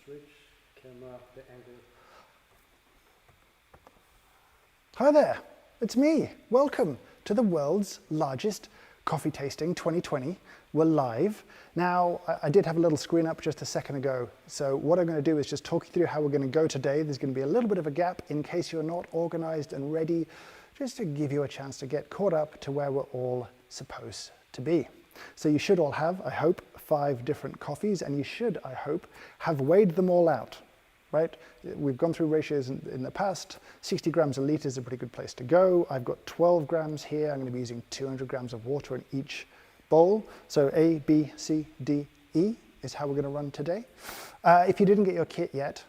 switch camera, the angle. Hi there, it's me. Welcome to the world's largest coffee tasting 2020. We're live. Now, I did have a little screen up just a second ago, so what I'm going to do is just talk you through how we're going to go today. There's going to be a little bit of a gap in case you're not organized and ready, just to give you a chance to get caught up to where we're all supposed to be. So you should all have, I hope, 5 different coffees, and you should, I hope, have weighed them all out, right? We've gone through ratios in the past. 60 grams a litre is a pretty good place to go. I've got 12 grams here. I'm going to be using 200 grams of water in each bowl. So A, B, C, D, E is how we're going to run today. If you didn't get your kit yet,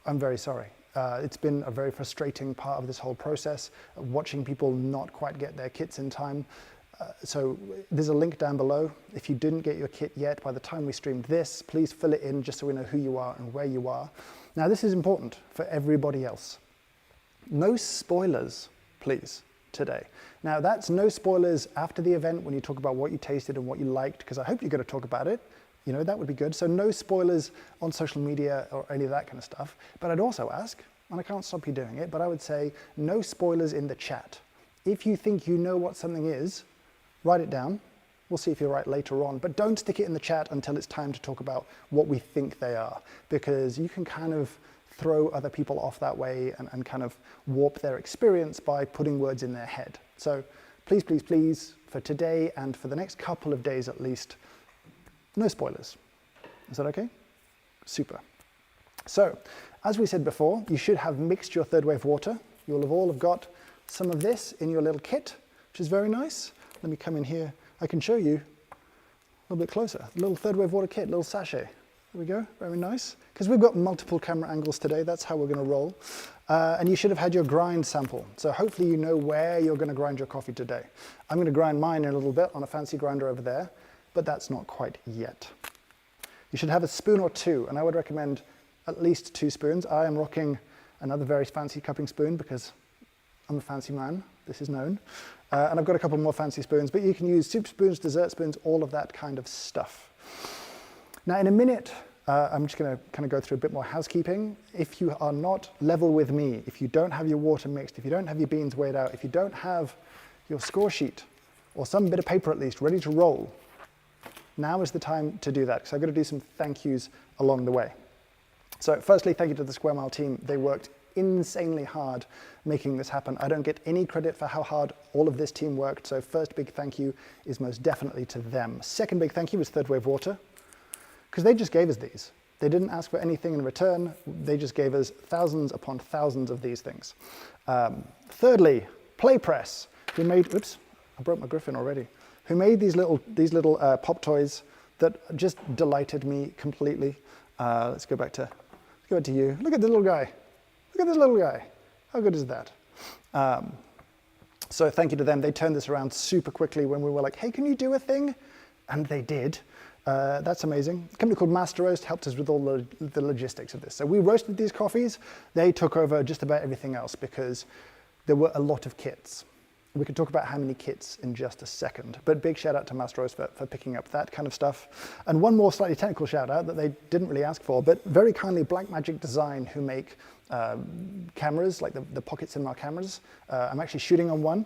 I'm very sorry. It's been a very frustrating part of this whole process, watching people not quite get their kits in time. So there's a link down below. If you didn't get your kit yet, by the time we streamed this, please fill it in just so we know who you are and where you are. Now, this is important for everybody else. No spoilers, please, today. Now, that's no spoilers after the event when you talk about what you tasted and what you liked, because I hope you're going to talk about it. You know, that would be good. So no spoilers on social media or any of that kind of stuff. But I'd also ask, and I can't stop you doing it, but I would say no spoilers in the chat. If you think you know what something is, write it down. We'll see if you're right later on, but don't stick it in the chat until it's time to talk about what we think they are, because you can kind of throw other people off that way and kind of warp their experience by putting words in their head. So please, please, please, for today and for the next couple of days at least, no spoilers. Is that okay? Super. So, as we said before, you should have mixed your third wave water. You'll have all got some of this in your little kit, which is very nice. Let me come in here. I can show you a little bit closer. Little third wave water kit, little sachet. There we go, very nice. Because we've got multiple camera angles today, that's how we're going to roll. And you should have had your grind sample. So hopefully you know where you're going to grind your coffee today. I'm going to grind mine in a little bit on a fancy grinder over there, but that's not quite yet. You should have a spoon or 2, and I would recommend at least 2 spoons. I am rocking another very fancy cupping spoon because I'm a fancy man, this is known. And I've got a couple more fancy spoons, but you can use soup spoons, dessert spoons, all of that kind of stuff. Now in a minute, I'm just going to kind of go through a bit more housekeeping. If you are not level with me, if you don't have your water mixed, if you don't have your beans weighed out, if you don't have your score sheet, or some bit of paper at least, ready to roll, now is the time to do that, because I've got to do some thank yous along the way. So firstly, thank you to the Square Mile team. They worked insanely hard making this happen. I don't get any credit for how hard all of this team worked, so first big thank you is most definitely to them. Second big thank you was Third Wave Water, because they just gave us these. They didn't ask for anything in return. They just gave us thousands upon thousands of these things. Thirdly, PlayPress, who made, oops, I broke my griffin already, who made these little pop toys that just delighted me completely. Let's go back to you. Look at the little guy. Look at this little guy. How good is that? So thank you to them. They turned this around super quickly when we were like, hey, can you do a thing? And they did. That's amazing. A company called Master Roast helped us with all the logistics of this. So we roasted these coffees. They took over just about everything else because there were a lot of kits. We could talk about how many kits in just a second, but big shout out to Master Roast for picking up that kind of stuff. And one more slightly technical shout out that they didn't really ask for, but very kindly Blackmagic Design, who make cameras, like the pocket cinema cameras. I'm actually shooting on one.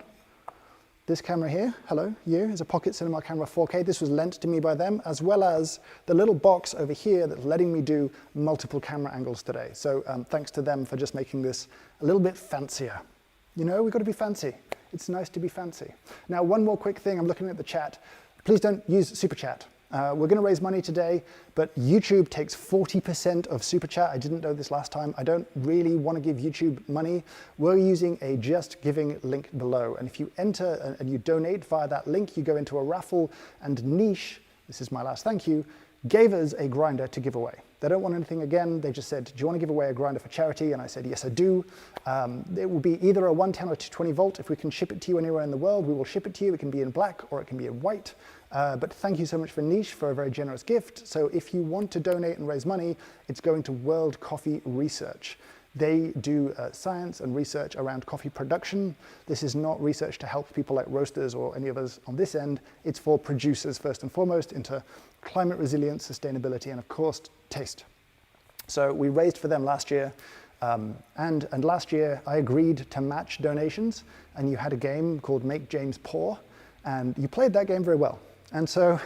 This camera here, hello, you, is a pocket cinema camera 4K. This was lent to me by them, as well as the little box over here that's letting me do multiple camera angles today. So thanks to them for just making this a little bit fancier. You know, we've got to be fancy. It's nice to be fancy. Now, one more quick thing. I'm looking at the chat. Please don't use Super Chat. We're going to raise money today, but YouTube takes 40% of Super Chat. I didn't know this last time. I don't really want to give YouTube money. We're using a Just Giving link below. And if you enter and you donate via that link, you go into a raffle, and Niche, this is my last thank you, gave us a grinder to give away. They don't want anything again. They just said, do you want to give away a grinder for charity? And I said, yes, I do. It will be either a 110 or 220 volt. If we can ship it to you anywhere in the world, we will ship it to you. It can be in black or it can be in white. But thank you so much for Niche for a very generous gift. So if you want to donate and raise money, it's going to World Coffee Research. They do science and research around coffee production. This is not research to help people like roasters or any of us on this end. It's for producers first and foremost into climate resilience, sustainability, and of course, taste. So we raised for them last year, and last year I agreed to match donations, and you had a game called Make James Poor, and you played that game very well. And so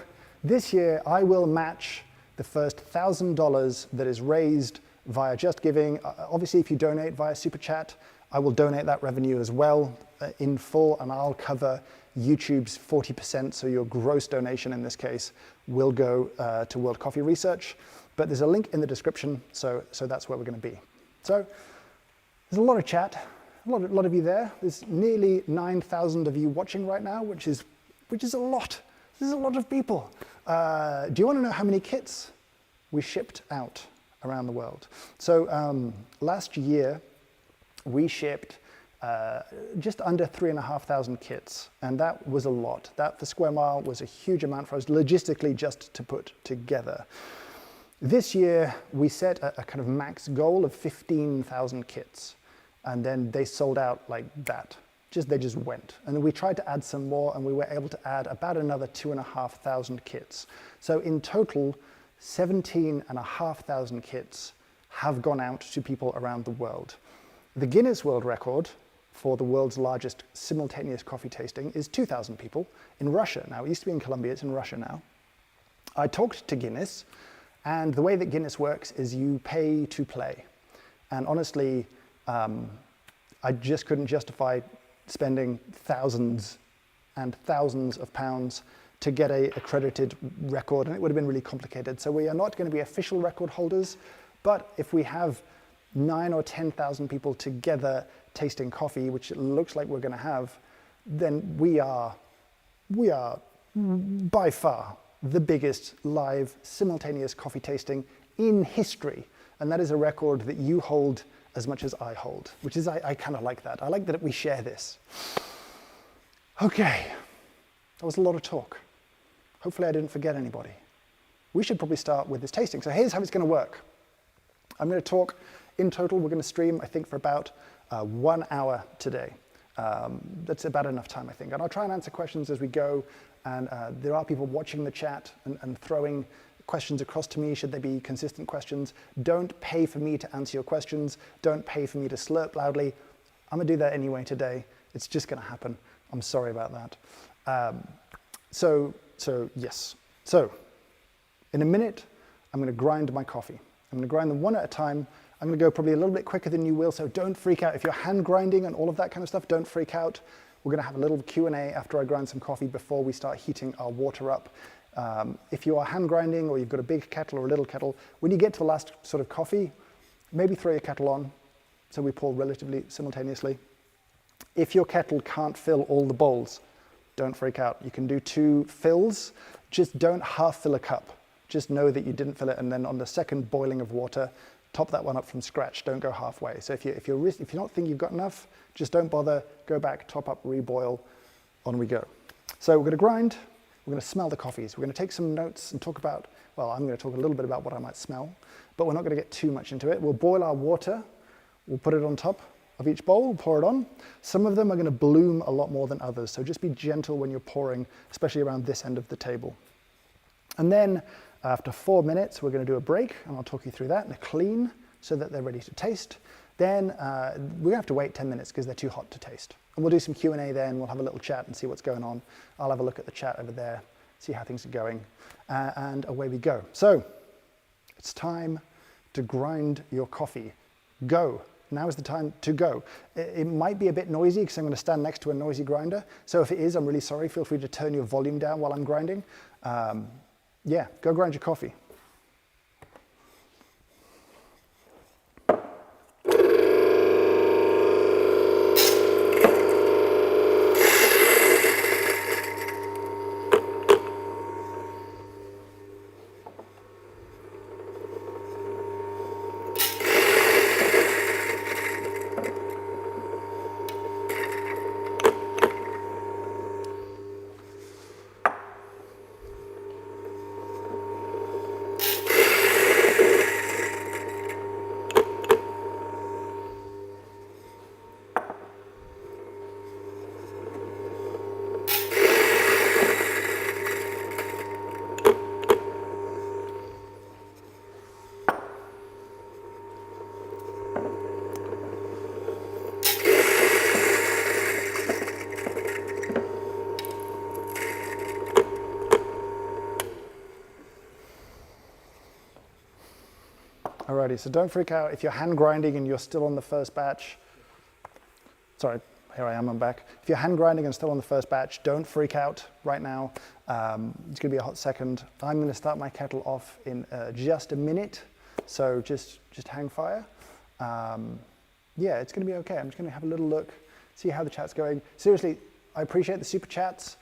this year I will match the first $1,000 that is raised via Just Giving. Obviously, if you donate via Super Chat, I will donate that revenue as well in full, and I'll cover YouTube's 40%, so your gross donation in this case will go to World Coffee Research. But there's a link in the description, so that's where we're going to be. So there's a lot of chat, a lot of you there. There's nearly 9,000 of you watching right now, which is a lot. This is a lot of people. Do you want to know how many kits we shipped out around the world? So last year we shipped just under 3,500 kits, and that was a lot. That for Square Mile was a huge amount for us logistically just to put together. This year we set a kind of max goal of 15,000 kits, and then they sold out like that. They just went. And then we tried to add some more, and we were able to add about another 2,500 kits. So in total, 17,500 kits have gone out to people around the world. The Guinness World Record for the world's largest simultaneous coffee tasting is 2,000 people in Russia. Now, it used to be in Colombia, it's in Russia now. I talked to Guinness, and the way that Guinness works is you pay to play. And honestly, I just couldn't justify spending thousands and thousands of pounds to get a accredited record, and it would have been really complicated. So we are not going to be official record holders, but if we have 9,000 or 10,000 people together tasting coffee, which it looks like we're going to have, then we are by far the biggest live simultaneous coffee tasting in history. And that is a record that you hold as much as I hold, which is, I kind of like that. I like that we share this. Okay, that was a lot of talk. Hopefully I didn't forget anybody. We should probably start with this tasting. So here's how it's going to work. I'm going to talk. In total, we're going to stream, I think, for about 1 hour today. That's about enough time, I think. And I'll try and answer questions as we go. And there are people watching the chat and throwing questions across to me, should they be consistent questions. Don't pay for me to answer your questions. Don't pay for me to slurp loudly. I'm going to do that anyway today. It's just going to happen. I'm sorry about that. So yes. So in a minute, I'm going to grind my coffee. I'm going to grind them one at a time. I'm going to go probably a little bit quicker than you will, so don't freak out. If you're hand grinding and all of that kind of stuff, don't freak out. We're going to have a little Q&A after I grind some coffee before we start heating our water up. If you are hand grinding or you've got a big kettle or a little kettle, when you get to the last sort of coffee, maybe throw your kettle on so we pour relatively simultaneously. If your kettle can't fill all the bowls, don't freak out. You can do 2 fills. Just don't half fill a cup. Just know that you didn't fill it, and then on the second boiling of water, top that one up from scratch. Don't go halfway. So if you don't think you've got enough, just don't bother. Go back, top up, reboil. On we go. So we're going to grind. We're going to smell the coffees. We're going to take some notes and talk about, well, I'm going to talk a little bit about what I might smell, but we're not going to get too much into it. We'll boil our water. We'll put it on top of each bowl. We'll pour it on. Some of them are going to bloom a lot more than others, so just be gentle when you're pouring, especially around this end of the table. And then after 4 minutes, we're going to do a break, and I'll talk you through that, and a clean so that they're ready to taste. Then we're going to have to wait 10 minutes because they're too hot to taste. And we'll do some Q&A then. We'll have a little chat and see what's going on. I'll have a look at the chat over there, see how things are going, and away we go. So it's time to grind your coffee. Go. Now is the time to go. It might be a bit noisy because I'm going to stand next to a noisy grinder. So if it is, I'm really sorry. Feel free to turn your volume down while I'm grinding. Yeah, go grind your coffee. Alrighty, so don't freak out if you're hand grinding and you're still on the first batch. Sorry, here I am, I'm back. If you're hand grinding and still on the first batch, don't freak out right now. It's gonna be a hot second. I'm gonna start my kettle off in just a minute, so just hang fire. Yeah, it's gonna be okay. I'm just gonna have a little look, see how the chat's going. Seriously, I appreciate the super chats.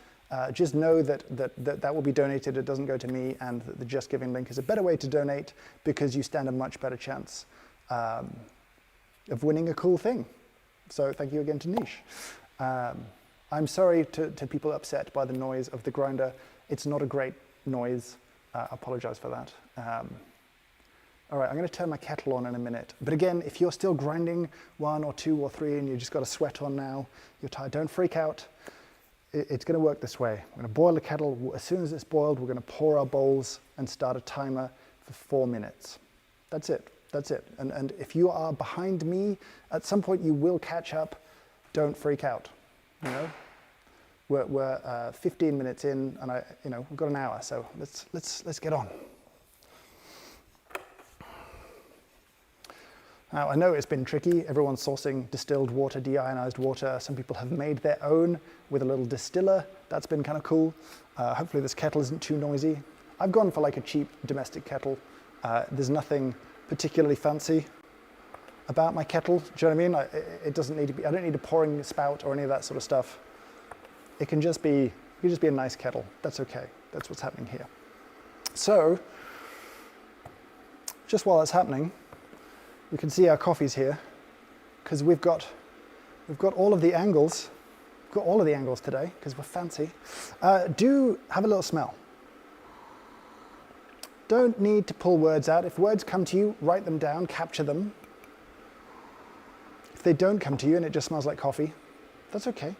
Just know that will be donated. It doesn't go to me, and the Just Giving link is a better way to donate because you stand a much better chance of winning a cool thing. So thank you again to Nish. I'm sorry to people upset by the noise of the grinder. It's not a great noise. I apologize for that. All right, I'm going to turn my kettle on in a minute. But again, if you're still grinding 1 or 2 or 3 and you just got a sweat on now, you're tired, don't freak out. It's going to work this way. We're going to boil the kettle. As soon as it's boiled, we're going to pour our bowls and start a timer for 4 minutes. That's it. That's it. And if you are behind me, at some point you will catch up. Don't freak out. You know, we're 15 minutes in, and we've got an hour. So let's get on. Now, I know it's been tricky. Everyone's sourcing distilled water, deionized water. Some people have made their own with a little distiller. That's been kind of cool. Hopefully this kettle isn't too noisy. I've gone for like a cheap domestic kettle. There's nothing particularly fancy about my kettle. Do you know what I mean? It doesn't need to be, I don't need a pouring spout or any of that sort of stuff. It can just be a nice kettle. That's okay. That's what's happening here. So, just while that's happening, we can see our coffees here, because we've got all of the angles. We've got all of the angles today because we're fancy. Do have a little smell. Don't need to pull words out. If words come to you, write them down, capture them. If they don't come to you and it just smells like coffee, that's okay.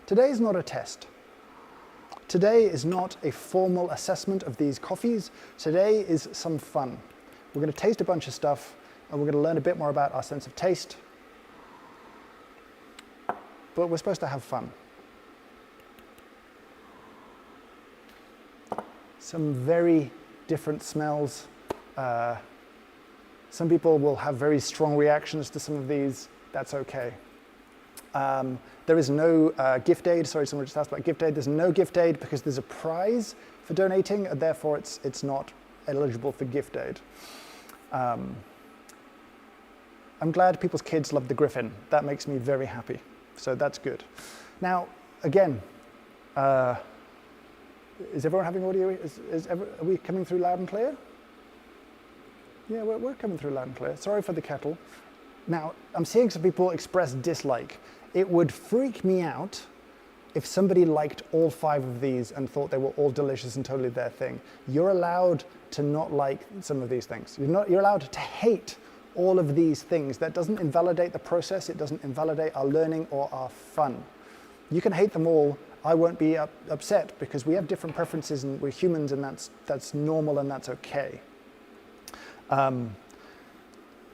Today is not a test. Today is not a formal assessment of these coffees. Today is some fun. We're going to taste a bunch of stuff, and we're going to learn a bit more about our sense of taste. But we're supposed to have fun. Some very different smells. Some people will have very strong reactions to some of these. That's okay. There is no gift aid. Sorry, someone just asked about gift aid. There's no gift aid because there's a prize for donating, and therefore it's not eligible for gift aid. I'm glad people's kids love the Griffin. That makes me very happy. So that's good. Now, again, is everyone having audio? Are we coming through loud and clear? Yeah, we're coming through loud and clear. Sorry for the kettle. Now, I'm seeing some people express dislike. It would freak me out if somebody liked all 5 of these and thought they were all delicious and totally their thing. You're allowed to not like some of these things. You're allowed to hate all of these things. That doesn't invalidate the process. It doesn't invalidate our learning or our fun. You can hate them all. I won't be upset because we have different preferences and we're humans, and that's normal and that's okay.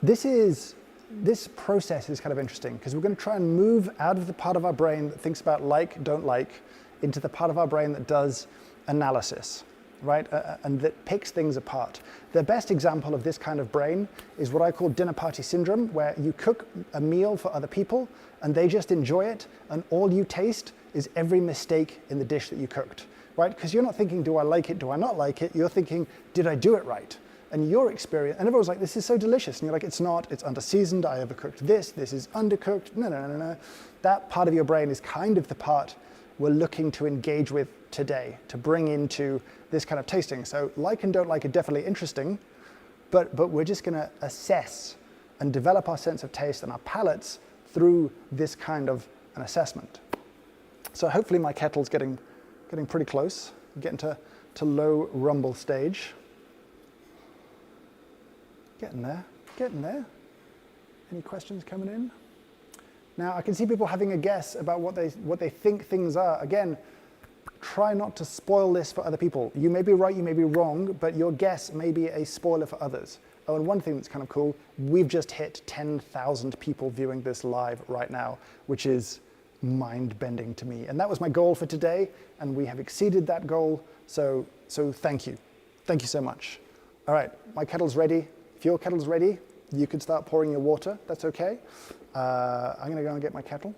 This process is kind of interesting because we're going to try and move out of the part of our brain that thinks about like, don't like, into the part of our brain that does analysis, right? And that picks things apart. The best example of this kind of brain is what I call dinner party syndrome, where you cook a meal for other people and they just enjoy it, and all you taste is every mistake in the dish that you cooked, right? Because you're not thinking, do I like it, do I not like it? You're thinking, did I do it right? And your experience, and everyone's like, this is so delicious. And you're like, it's not, it's under-seasoned, I overcooked this is undercooked. No. That part of your brain is kind of the part we're looking to engage with today, to bring into this kind of tasting. So like and don't like are definitely interesting, but we're just gonna assess and develop our sense of taste and our palates through this kind of an assessment. So hopefully my kettle's getting pretty close, getting to low rumble stage. Getting there. Any questions coming in? Now I can see people having a guess about what they think things are. Again, try not to spoil this for other people. You may be right, you may be wrong, but your guess may be a spoiler for others. Oh, and one thing that's kind of cool, we've just hit 10,000 people viewing this live right now, which is mind-bending to me. And that was my goal for today, and we have exceeded that goal, so thank you. Thank you so much. All right, my kettle's ready. If your kettle's ready, you can start pouring your water. That's okay. I'm going to go and get my kettle.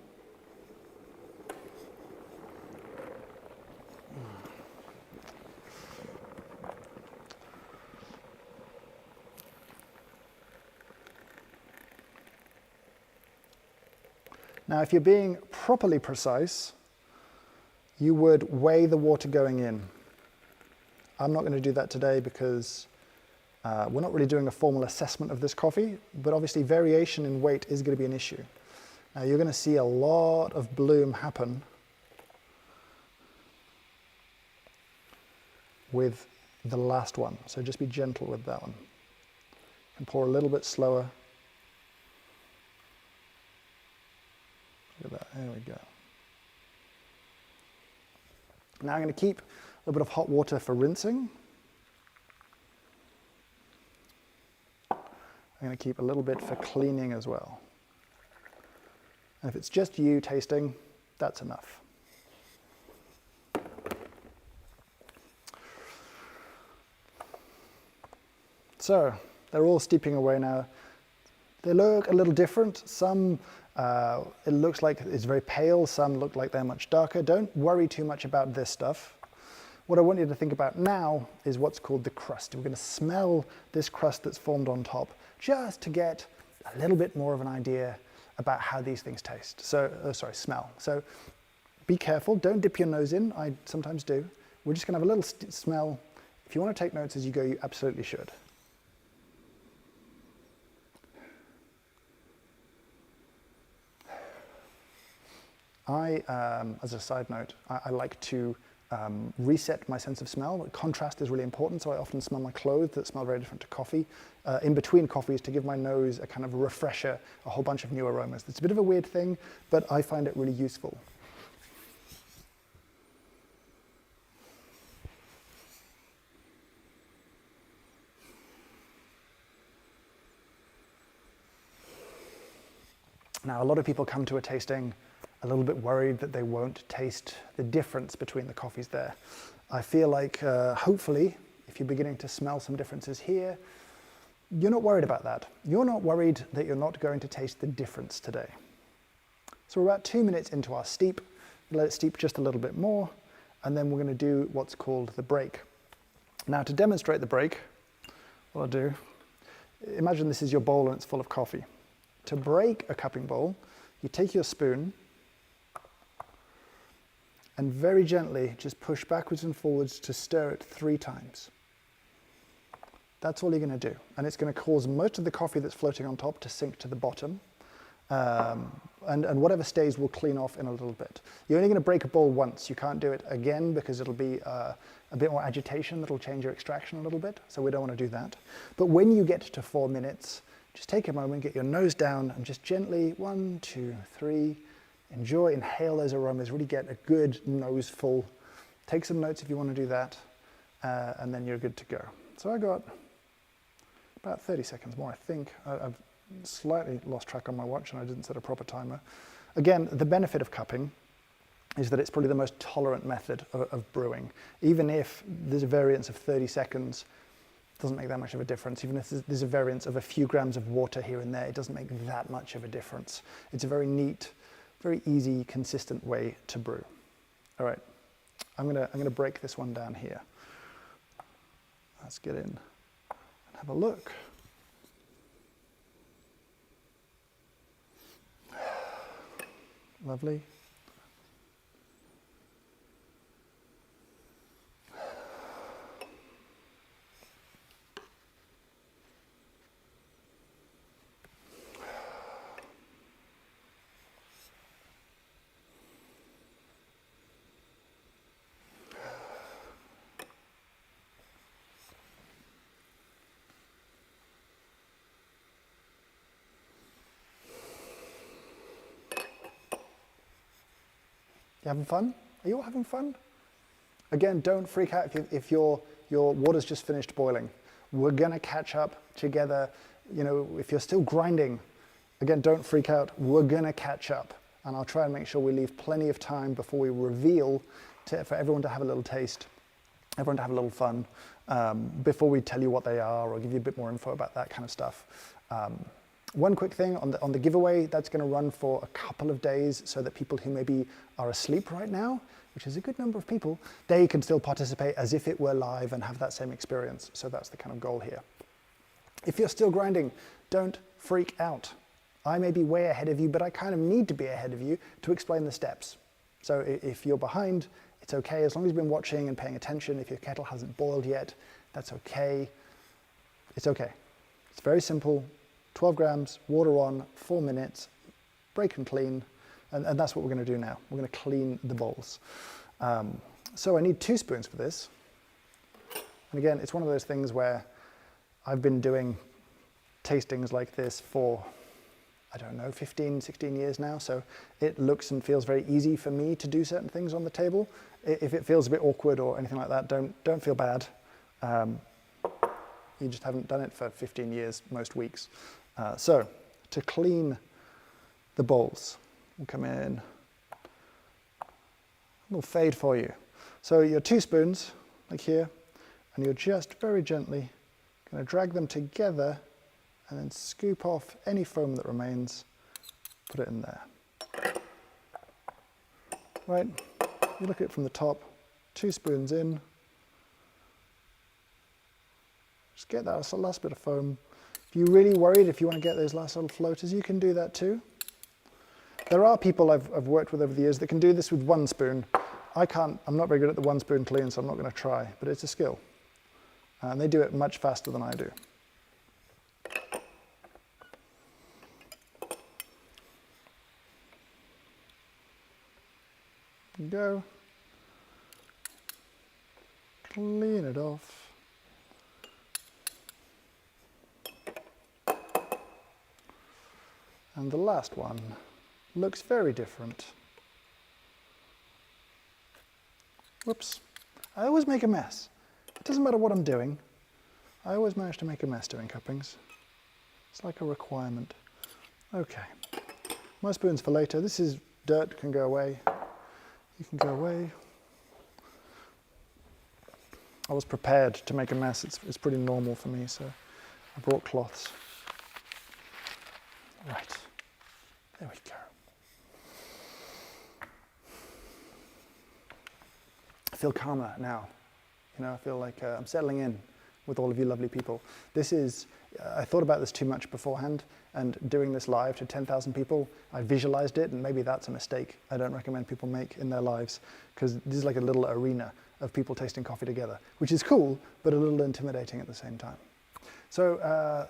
Now, if you're being properly precise, you would weigh the water going in. I'm not going to do that today because we're not really doing a formal assessment of this coffee, but obviously variation in weight is going to be an issue. Now, you're going to see a lot of bloom happen with the last one, so just be gentle with that one. And pour a little bit slower. Look at that, there we go. Now I'm going to keep a little bit of hot water for rinsing. I'm going to keep a little bit for cleaning as well. And if it's just you tasting, that's enough. So they're all steeping away now. They look a little different. Some it looks like it's very pale, some look like they're much darker. Don't worry too much about this stuff. What I want you to think about now is what's called the crust. We're going to smell this crust that's formed on top just to get a little bit more of an idea about how these things taste. So, smell. So be careful, don't dip your nose in, I sometimes do. We're just going to have a little smell. If you want to take notes as you go, you absolutely should. As a side note, I like to reset my sense of smell. Contrast is really important, so I often smell my clothes that smell very different to coffee. In between coffees, to give my nose a kind of a refresher, a whole bunch of new aromas. It's a bit of a weird thing, but I find it really useful. Now, a lot of people come to a tasting a little bit worried that they won't taste the difference between the coffees there. I feel like, hopefully, if you're beginning to smell some differences here, you're not worried about that. You're not worried that you're not going to taste the difference today. So we're about 2 minutes into our steep. Let it steep just a little bit more, and then we're going to do what's called the break. Now, to demonstrate the break, what I'll do, imagine this is your bowl and it's full of coffee. To break a cupping bowl, you take your spoon and very gently just push backwards and forwards to stir it 3 times. That's all you're going to do. And it's going to cause most of the coffee that's floating on top to sink to the bottom. And whatever stays will clean off in a little bit. You're only going to break a bowl once. You can't do it again because it'll be a bit more agitation that'll change your extraction a little bit. So we don't want to do that. But when you get to 4 minutes, just take a moment, get your nose down, and just gently, 1, 2, 3, enjoy, inhale those aromas, really get a good nose full. Take some notes if you want to do that, and then you're good to go. So I got about 30 seconds more, I think. I've slightly lost track on my watch and I didn't set a proper timer. Again, the benefit of cupping is that it's probably the most tolerant method of brewing. Even if there's a variance of 30 seconds, doesn't make that much of a difference. Even if there's a variance of a few grams of water here and there, it doesn't make that much of a difference. It's a very neat, very easy, consistent way to brew. All right, I'm gonna break this one down here. Let's get in and have a look. Lovely. You having fun? Are you all having fun? Again, don't freak out if your water's just finished boiling. We're gonna catch up together. You know, if you're still grinding, again, don't freak out. We're gonna catch up. And I'll try and make sure we leave plenty of time before we reveal for everyone to have a little taste, everyone to have a little fun. before we tell you what they are or give you a bit more info about that kind of stuff. One quick thing on the giveaway, that's going to run for a couple of days so that people who maybe are asleep right now, which is a good number of people, they can still participate as if it were live and have that same experience. So that's the kind of goal here. If you're still grinding, don't freak out. I may be way ahead of you, but I kind of need to be ahead of you to explain the steps. So if you're behind, it's okay, as long as you've been watching and paying attention. If your kettle hasn't boiled yet, that's okay. It's okay. It's very simple. 12 grams, water on, 4 minutes, break and clean, and that's what we're going to do now. We're going to clean the bowls. So I need 2 spoons for this. And again, it's one of those things where I've been doing tastings like this for, I don't know, 15, 16 years now, so it looks and feels very easy for me to do certain things on the table. If it feels a bit awkward or anything like that, don't feel bad. You just haven't done it for 15 years most weeks. So to clean the bowls, we'll come in, a little fade for you. So your 2 spoons, like here, and you're just very gently going to drag them together and then scoop off any foam that remains, put it in there. Right, you look at it from the top, 2 spoons in, just get that last bit of foam. If you're really worried, if you want to get those last little floaters, you can do that too. There are people I've worked with over the years that can do this with 1 spoon. I can't, I'm not very good at the 1 spoon clean, so I'm not going to try, but it's a skill. And they do it much faster than I do. Go. Clean it off. And the last one looks very different. Whoops. I always make a mess. It doesn't matter what I'm doing. I always manage to make a mess doing cuppings. It's like a requirement. Okay. My spoons for later. This is dirt, can go away. You can go away. I was prepared to make a mess. It's pretty normal for me, so I brought cloths. Right. There we go. I feel calmer now. You know, I feel like I'm settling in with all of you lovely people. This is, I thought about this too much beforehand, and doing this live to 10,000 people, I visualized it, and maybe that's a mistake I don't recommend people make in their lives, because this is like a little arena of people tasting coffee together, which is cool, but a little intimidating at the same time. So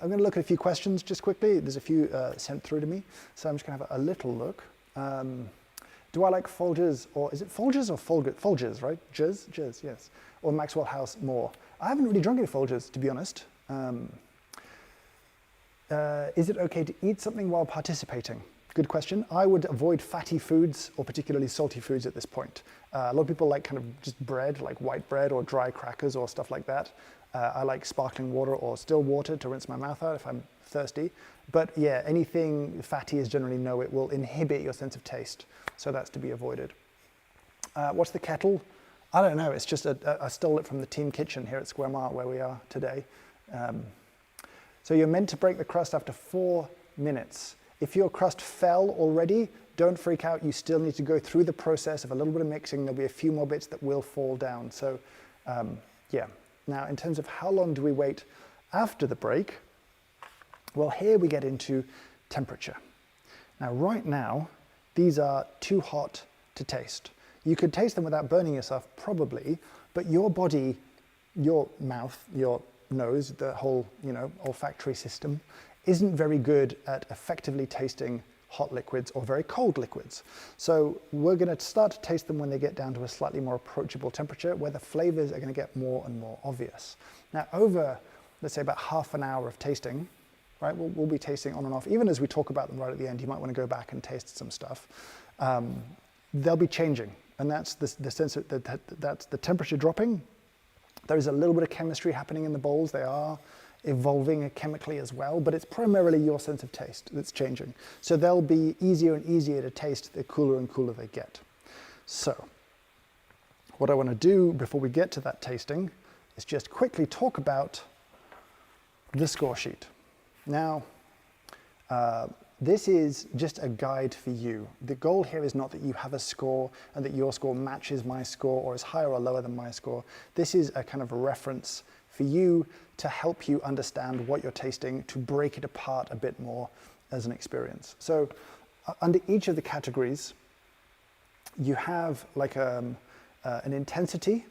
I'm going to look at a few questions just quickly. There's a few sent through to me, so I'm just going to have a little look. Do I like Folgers, or is it Folgers or Folgers? Folgers, right? Jizz, yes. Or Maxwell House more? I haven't really drunk any Folgers, to be honest. Is it okay to eat something while participating? Good question. I would avoid fatty foods or particularly salty foods at this point. A lot of people like kind of just bread, like white bread or dry crackers or stuff like that. I like sparkling water or still water to rinse my mouth out if I'm thirsty. But yeah, anything fatty is generally no, it will inhibit your sense of taste. So that's to be avoided. What's the kettle? I don't know, it's just I stole it from the team kitchen here at Square Mile where we are today. So you're meant to break the crust after 4 minutes. If your crust fell already, don't freak out. You still need to go through the process of a little bit of mixing. There'll be a few more bits that will fall down. So yeah. Now, in terms of how long do we wait after the break? Well, here we get into temperature. Now, right now, these are too hot to taste. You could taste them without burning yourself, probably, but your body, your mouth, your nose, the whole, olfactory system, isn't very good at effectively tasting hot liquids or very cold liquids. So we're going to start to taste them when they get down to a slightly more approachable temperature where the flavors are going to get more and more obvious. Now over, let's say about half an hour of tasting, right, we'll be tasting on and off. Even as we talk about them right at the end, you might want to go back and taste some stuff. They'll be changing, and that's the sense that that's the temperature dropping. There is a little bit of chemistry happening in the bowls. They are evolving chemically as well, but it's primarily your sense of taste that's changing. So they'll be easier and easier to taste the cooler and cooler they get. So what I want to do before we get to that tasting is just quickly talk about the score sheet. Now, this is just a guide for you. The goal here is not that you have a score and that your score matches my score or is higher or lower than my score. This is a kind of a reference for you to help you understand what you're tasting, to break it apart a bit more as an experience. So under each of the categories, you have like an intensity,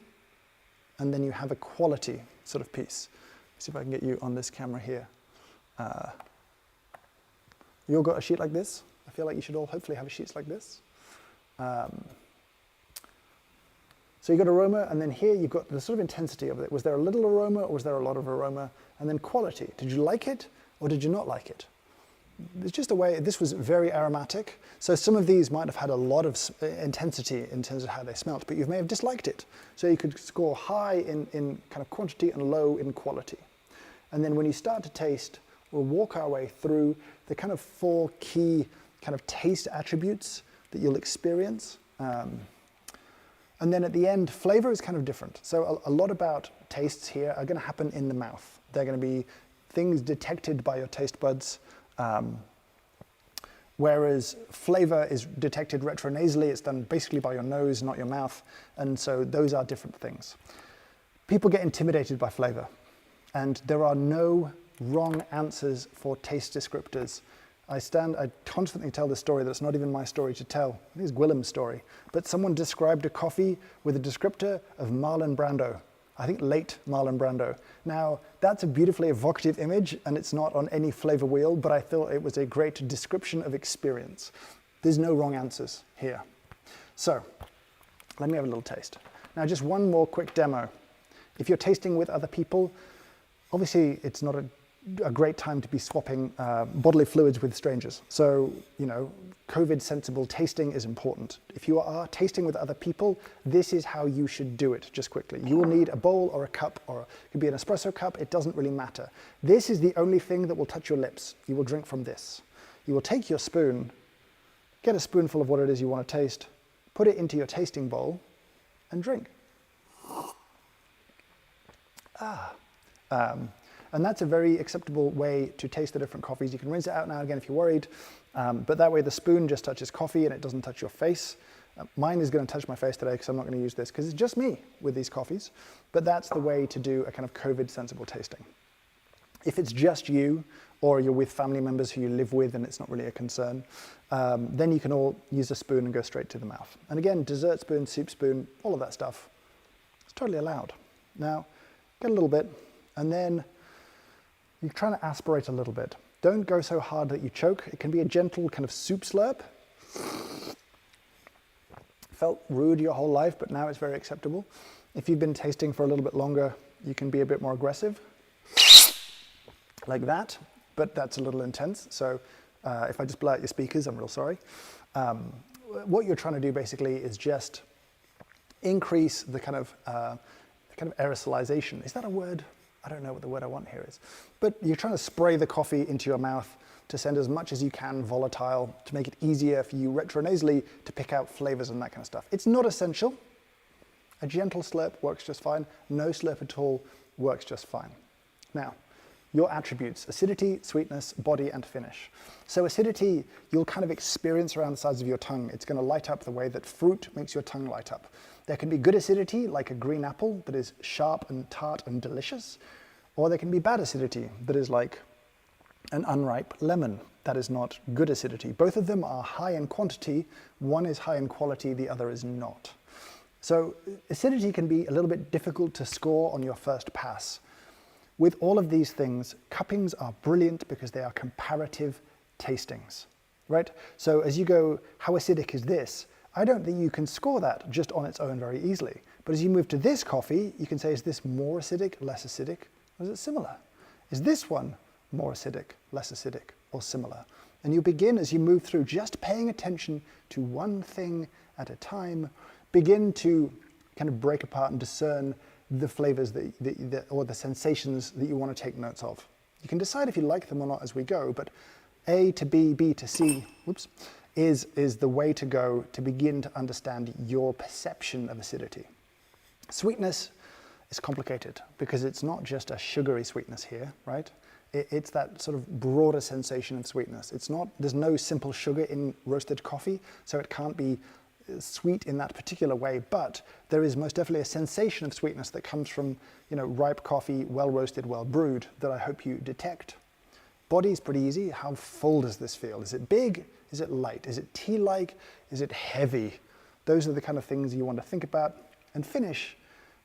and then you have a quality sort of piece. Let's see if I can get you on this camera here. You all got a sheet like this? I feel like you should all hopefully have sheets like this. So you've got aroma, and then here you've got the sort of intensity of it. Was there a little aroma, or was there a lot of aroma? And then quality. Did you like it, or did you not like it? It's just a way, this was very aromatic. So some of these might have had a lot of intensity in terms of how they smelt, but you may have disliked it. So you could score high in kind of quantity and low in quality. And then when you start to taste, we'll walk our way through the kind of 4 key kind of taste attributes that you'll experience. And then at the end, flavor is kind of different. So a lot about tastes here are going to happen in the mouth. They're going to be things detected by your taste buds, whereas flavor is detected retronasally. It's done basically by your nose, not your mouth. And so those are different things. People get intimidated by flavor, and there are no wrong answers for taste descriptors. I constantly tell this story that's not even my story to tell. I think it's Gwilym's story. But someone described a coffee with a descriptor of Marlon Brando. I think late Marlon Brando. Now, that's a beautifully evocative image, and it's not on any flavor wheel, but I thought it was a great description of experience. There's no wrong answers here. So, let me have a little taste. Now, just one more quick demo. If you're tasting with other people, obviously it's not a great time to be swapping bodily fluids with strangers. So, you know, COVID sensible tasting is important. If you are tasting with other people, this is how you should do it, just quickly. You will need a bowl or a cup, or it could be an espresso cup, it doesn't really matter. This is the only thing that will touch your lips. You will drink from this. You will take your spoon, get a spoonful of what it is you want to taste, put it into your tasting bowl, and drink. And that's a very acceptable way to taste the different coffees. You can rinse it out now and again if you're worried, but that way the spoon just touches coffee and it doesn't touch your face. Mine is going to touch my face today because I'm not going to use this because it's just me with these coffees, but that's the way to do a kind of COVID sensible tasting. If it's just you, or you're with family members who you live with and it's not really a concern, then you can all use a spoon and go straight to the mouth. And again, dessert spoon, soup spoon, all of that stuff, it's totally allowed. Now, get a little bit, and then you're trying to aspirate a little bit. Don't go so hard that you choke. It can be a gentle kind of soup slurp. Felt rude your whole life, but now it's very acceptable. If you've been tasting for a little bit longer, you can be a bit more aggressive, like that, but that's a little intense. So if I just blow out your speakers, I'm real sorry. What you're trying to do basically is just increase the kind of aerosolization. Is that a word? I don't know what the word I want here is. But you're trying to spray the coffee into your mouth to send as much as you can volatile, to make it easier for you retronasally to pick out flavors and that kind of stuff. It's not essential. A gentle slurp works just fine. No slurp at all works just fine. Now, your attributes: acidity, sweetness, body, and finish. So acidity, you'll kind of experience around the sides of your tongue. It's going to light up the way that fruit makes your tongue light up. There can be good acidity, like a green apple, that is sharp and tart and delicious. Or there can be bad acidity, that is like an unripe lemon. That is not good acidity. Both of them are high in quantity. One is high in quality, the other is not. So acidity can be a little bit difficult to score on your first pass. With all of these things, cuppings are brilliant because they are comparative tastings, right? So as you go, how acidic is this? I don't think you can score that just on its own very easily. But as you move to this coffee, you can say, is this more acidic, less acidic, or is it similar? Is this one more acidic, less acidic, or similar? And you begin, as you move through, just paying attention to one thing at a time, begin to kind of break apart and discern the flavors or the sensations that you want to take notes of. You can decide if you like them or not as we go, but A to B, B to C, whoops, is the way to go to begin to understand your perception of acidity. Sweetness is complicated because it's not just a sugary sweetness here, right? It's that sort of broader sensation of sweetness. It's not, there's no simple sugar in roasted coffee, so it can't be sweet in that particular way, but there is most definitely a sensation of sweetness that comes from, you know, ripe coffee, well roasted, well brewed, that I hope you detect. Body is pretty easy. How full does this feel? Is it big? Is it light? Is it tea-like? Is it heavy? Those are the kind of things you want to think about. And finish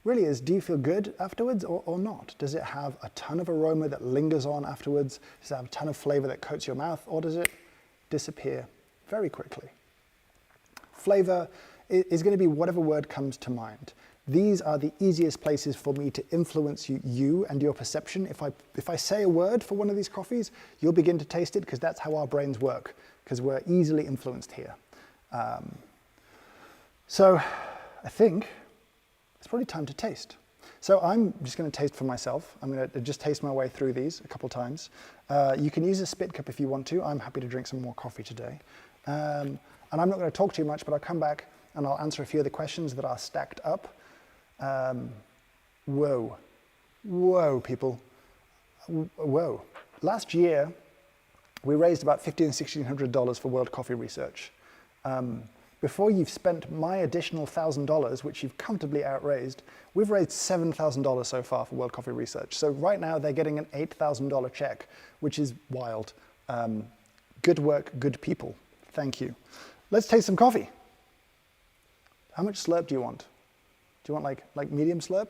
really is, do you feel good afterwards or not? Does it have a ton of aroma that lingers on afterwards? Does it have a ton of flavor that coats your mouth, or does it disappear very quickly? Flavor is going to be whatever word comes to mind. These are the easiest places for me to influence you and your perception. If I say a word for one of these coffees, you'll begin to taste it, because that's how our brains work, because we're easily influenced here. So I think it's probably time to taste. So I'm just going to taste for myself. I'm going to just taste my way through these a couple times. You can use a spit cup if you want to. I'm happy to drink some more coffee today. And I'm not going to talk too much, but I'll come back and I'll answer a few of the questions that are stacked up. Whoa, people. Whoa. Last year, we raised about $1,500 and $1,600 for World Coffee Research. Before you've spent my additional $1,000, which you've comfortably outraised, we've raised $7,000 so far for World Coffee Research. So right now, they're getting an $8,000 check, which is wild. Good work, good people. Thank you. Let's taste some coffee. How much slurp do you want? Do you want like medium slurp?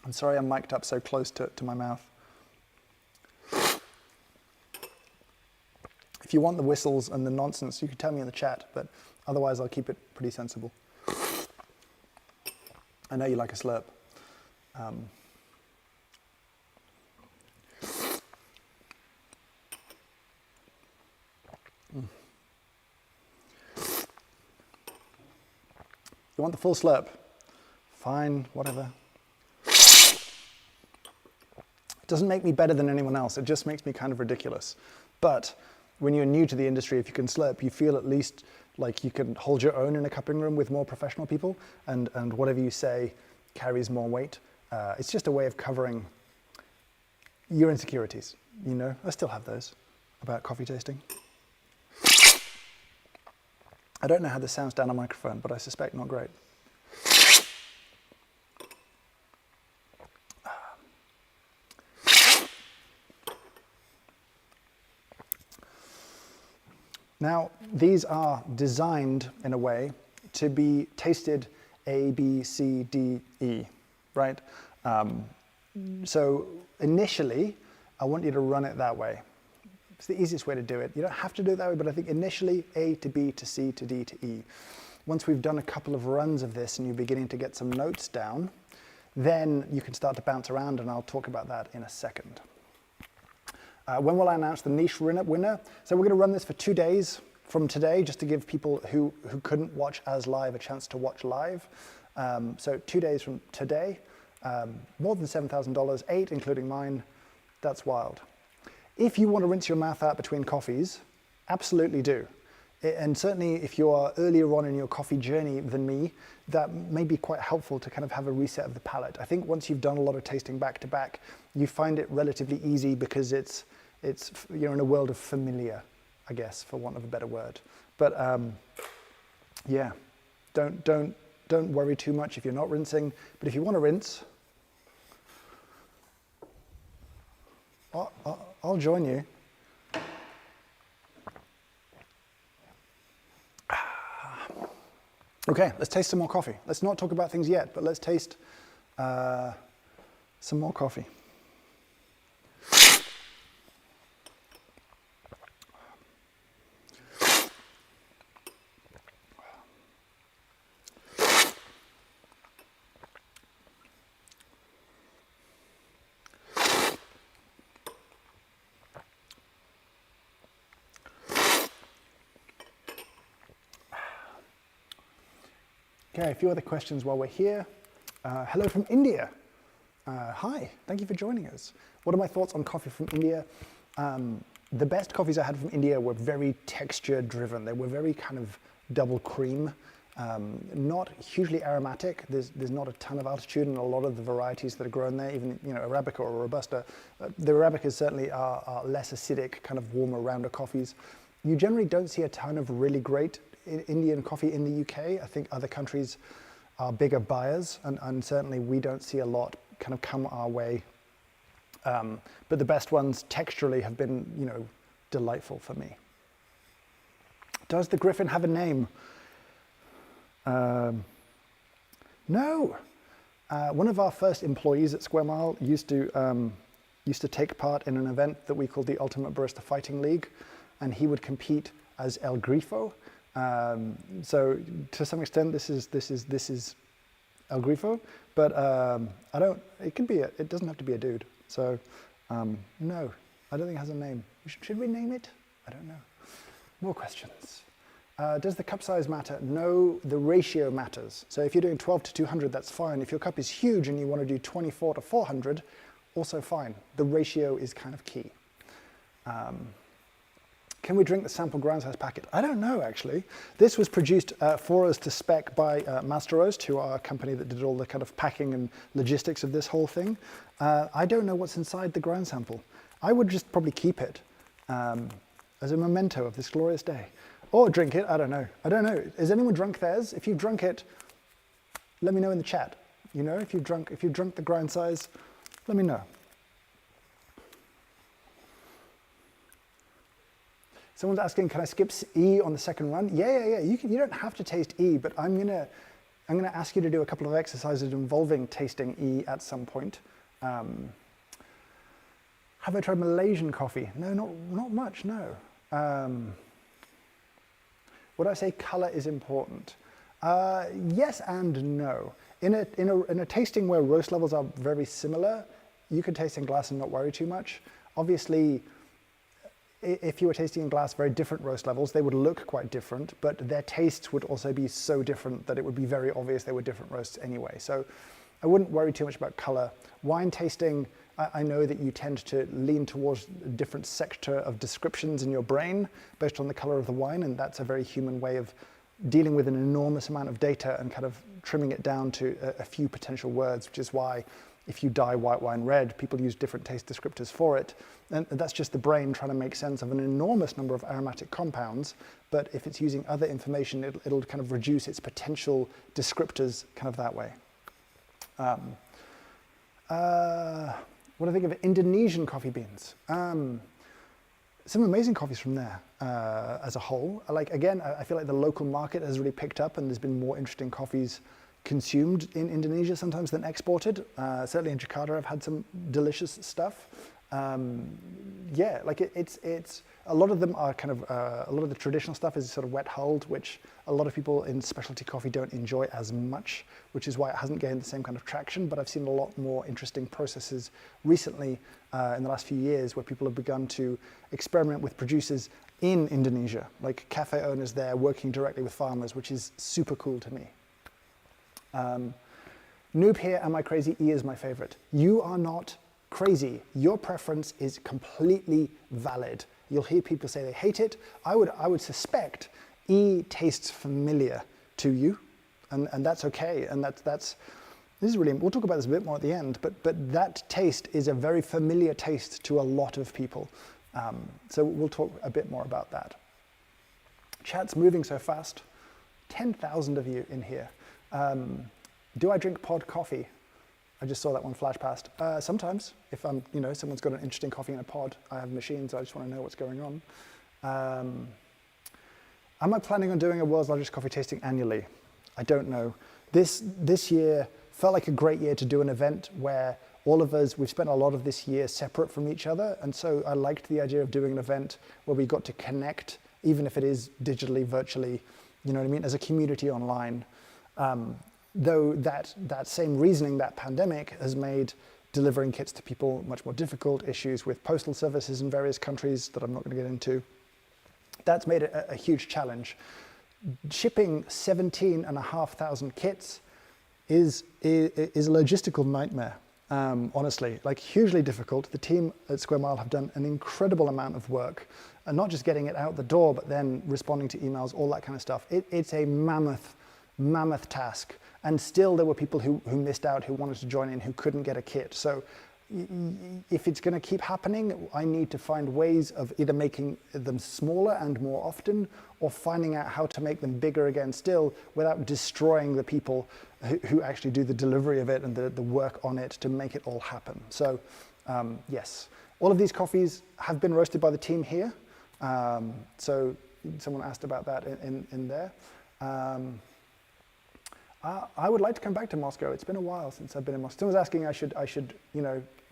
I'm sorry I'm mic'd up so close to my mouth. If you want the whistles and the nonsense, you can tell me in the chat, but otherwise I'll keep it pretty sensible. I know you like a slurp. You want the full slurp? Fine, whatever. It doesn't make me better than anyone else. It just makes me kind of ridiculous. But when you're new to the industry, if you can slurp, you feel at least like you can hold your own in a cupping room with more professional people, and whatever you say carries more weight. It's just a way of covering your insecurities, you know? I still have those about coffee tasting. I don't know how this sounds down a microphone, but I suspect not great. Now, these are designed in a way to be tasted A, B, C, D, E, right? So initially, I want you to run it that way. It's the easiest way to do it. You don't have to do it that way, but I think initially A to B to C to D to E. Once we've done a couple of runs of this and you're beginning to get some notes down, then you can start to bounce around, and I'll talk about that in a second. When will I announce the niche winner? So we're going to run this for 2 days from today, just to give people who couldn't watch as live a chance to watch live. So 2 days from today, more than $7,000, 8 including mine. That's wild. If you want to rinse your mouth out between coffees, absolutely do. And certainly if you are earlier on in your coffee journey than me, that may be quite helpful to kind of have a reset of the palate. I think once you've done a lot of tasting back to back, you find it relatively easy because it's you're in a world of familiar, I guess, for want of a better word. But yeah, don't worry too much if you're not rinsing. But if you want to rinse, I'll join you. Okay, let's taste some more coffee. Let's not talk about things yet, but let's taste some more coffee. Okay, a few other questions while we're here. Hello from India. Hi, thank you for joining us. What are my thoughts on coffee from India? The best coffees I had from India were very texture driven. They were very kind of double cream, not hugely aromatic. There's not a ton of altitude in a lot of the varieties that are grown there, even Arabica or Robusta. The Arabicas certainly are less acidic, kind of warmer, rounder coffees. You generally don't see a ton of really great Indian coffee in the UK. I think other countries are bigger buyers, and certainly we don't see a lot kind of come our way. But the best ones texturally have been, delightful for me. Does the Griffin have a name? No. One of our first employees at Square Mile used to take part in an event that we called the Ultimate Barista Fighting League, and he would compete as El Grifo. So to some extent, this is El Grifo, but it doesn't have to be a dude. So no, I don't think it has a name. Should we name it? I don't know. More questions. Does the cup size matter? No, the ratio matters. So if you're doing 12 to 200, that's fine. If your cup is huge and you want to do 24 to 400, also fine. The ratio is kind of key. Can we drink the sample ground size packet? I don't know, actually. This was produced for us to spec by Master Roast, who are a company that did all the kind of packing and logistics of this whole thing. I don't know what's inside the ground sample. I would just probably keep it as a memento of this glorious day. Or drink it, I don't know. Has anyone drunk theirs? If you've drunk it, let me know in the chat. If you've drunk the grind size, let me know. Someone's asking, can I skip E on the second run? Yeah. You don't have to taste E, but I'm gonna ask you to do a couple of exercises involving tasting E at some point. Have I tried Malaysian coffee? No, not much. No. Would I say color is important? Yes and no. In a tasting where roast levels are very similar, you could taste in glass and not worry too much. Obviously, if you were tasting in glass very different roast levels, they would look quite different, but their tastes would also be so different that it would be very obvious they were different roasts anyway. So I wouldn't worry too much about color. Wine tasting, I know that you tend to lean towards a different sector of descriptions in your brain based on the color of the wine, and that's a very human way of dealing with an enormous amount of data and kind of trimming it down to a few potential words, which is why if you dye white wine red, people use different taste descriptors for it. And that's just the brain trying to make sense of an enormous number of aromatic compounds, but if it's using other information, it'll kind of reduce its potential descriptors kind of that way. What do I think of Indonesian coffee beans? Some amazing coffees from there as a whole. Again, I feel like the local market has really picked up and there's been more interesting coffees consumed in Indonesia sometimes than exported. Certainly in Jakarta, I've had some delicious stuff. It's a lot of them are kind of a lot of the traditional stuff is sort of wet hulled, which a lot of people in specialty coffee don't enjoy as much, which is why it hasn't gained the same kind of traction. But I've seen a lot more interesting processes recently in the last few years where people have begun to experiment with producers in Indonesia, like cafe owners there working directly with farmers, which is super cool to me. Noob here, am I crazy? E is my favorite. You are not crazy. Your preference is completely valid. You'll hear people say they hate it. I would suspect E tastes familiar to you, and that's okay. And this is really, we'll talk about this a bit more at the end, but that taste is a very familiar taste to a lot of people. So we'll talk a bit more about that. Chat's moving so fast. 10,000 of you in here. Do I drink pod coffee? I just saw that one flash past. Sometimes, if someone's got an interesting coffee in a pod, I have machines, I just want to know what's going on. Am I planning on doing a world's largest coffee tasting annually? I don't know. This year felt like a great year to do an event where all of us, we've spent a lot of this year separate from each other, and so I liked the idea of doing an event where we got to connect, even if it is digitally, virtually, as a community online. Though that same reasoning, that pandemic, has made delivering kits to people much more difficult, issues with postal services in various countries that I'm not going to get into. That's made it a huge challenge. Shipping 17,500 kits is a logistical nightmare. honestly, like hugely difficult. The team at Square Mile have done an incredible amount of work, and not just getting it out the door, but then responding to emails, all that kind of stuff. It's a mammoth task. And still there were people who missed out, who wanted to join in, who couldn't get a kit. So if it's going to keep happening, I need to find ways of either making them smaller and more often, or finding out how to make them bigger again still without destroying the people who actually do the delivery of it and the work on it to make it all happen. So yes, all of these coffees have been roasted by the team here. So someone asked about that in there. I would like to come back to Moscow. It's been a while since I've been in Moscow. Someone's asking I should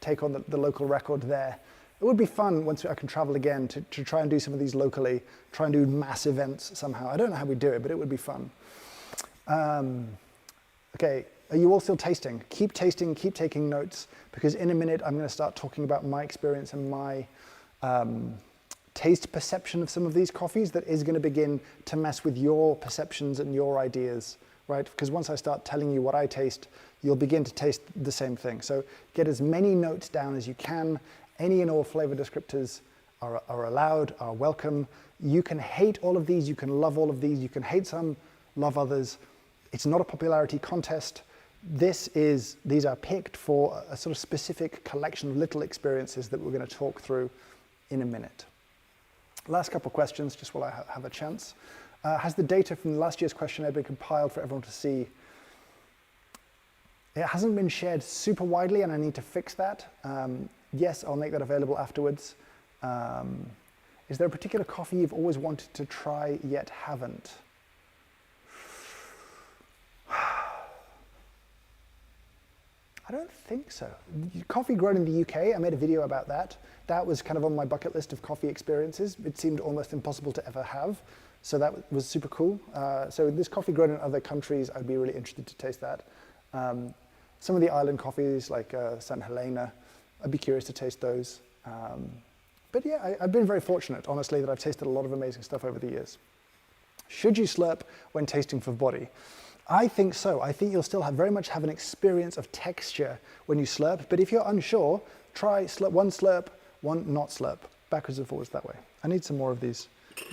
take on the local record there. It would be fun once I can travel again to try and do some of these locally, try and do mass events somehow. I don't know how we do it, but it would be fun. Okay, are you all still tasting? Keep tasting, keep taking notes, because in a minute I'm going to start talking about my experience and my taste perception of some of these coffees that is going to begin to mess with your perceptions and your ideas, right? Because once I start telling you what I taste, you'll begin to taste the same thing. So get as many notes down as you can. Any and all flavor descriptors are allowed, are welcome. You can hate all of these, you can love all of these, you can hate some, love others. It's not a popularity contest. These are picked for a sort of specific collection of little experiences that we're going to talk through in a minute. Last couple of questions, just while I have a chance. Has the data from last year's questionnaire been compiled for everyone to see? It hasn't been shared super widely, and I need to fix that. Yes, I'll make that available afterwards. Is there a particular coffee you've always wanted to try yet haven't? I don't think so. Coffee grown in the UK, I made a video about that. That was kind of on my bucket list of coffee experiences. It seemed almost impossible to ever have. So that was super cool. So this coffee grown in other countries, I'd be really interested to taste that. Some of the island coffees like St. Helena, I'd be curious to taste those. But yeah, I've been very fortunate, honestly, that I've tasted a lot of amazing stuff over the years. Should you slurp when tasting for body? I think so. I think you'll still very much have an experience of texture when you slurp, but if you're unsure, try one slurp, one not slurp, backwards and forwards that way. I need some more of these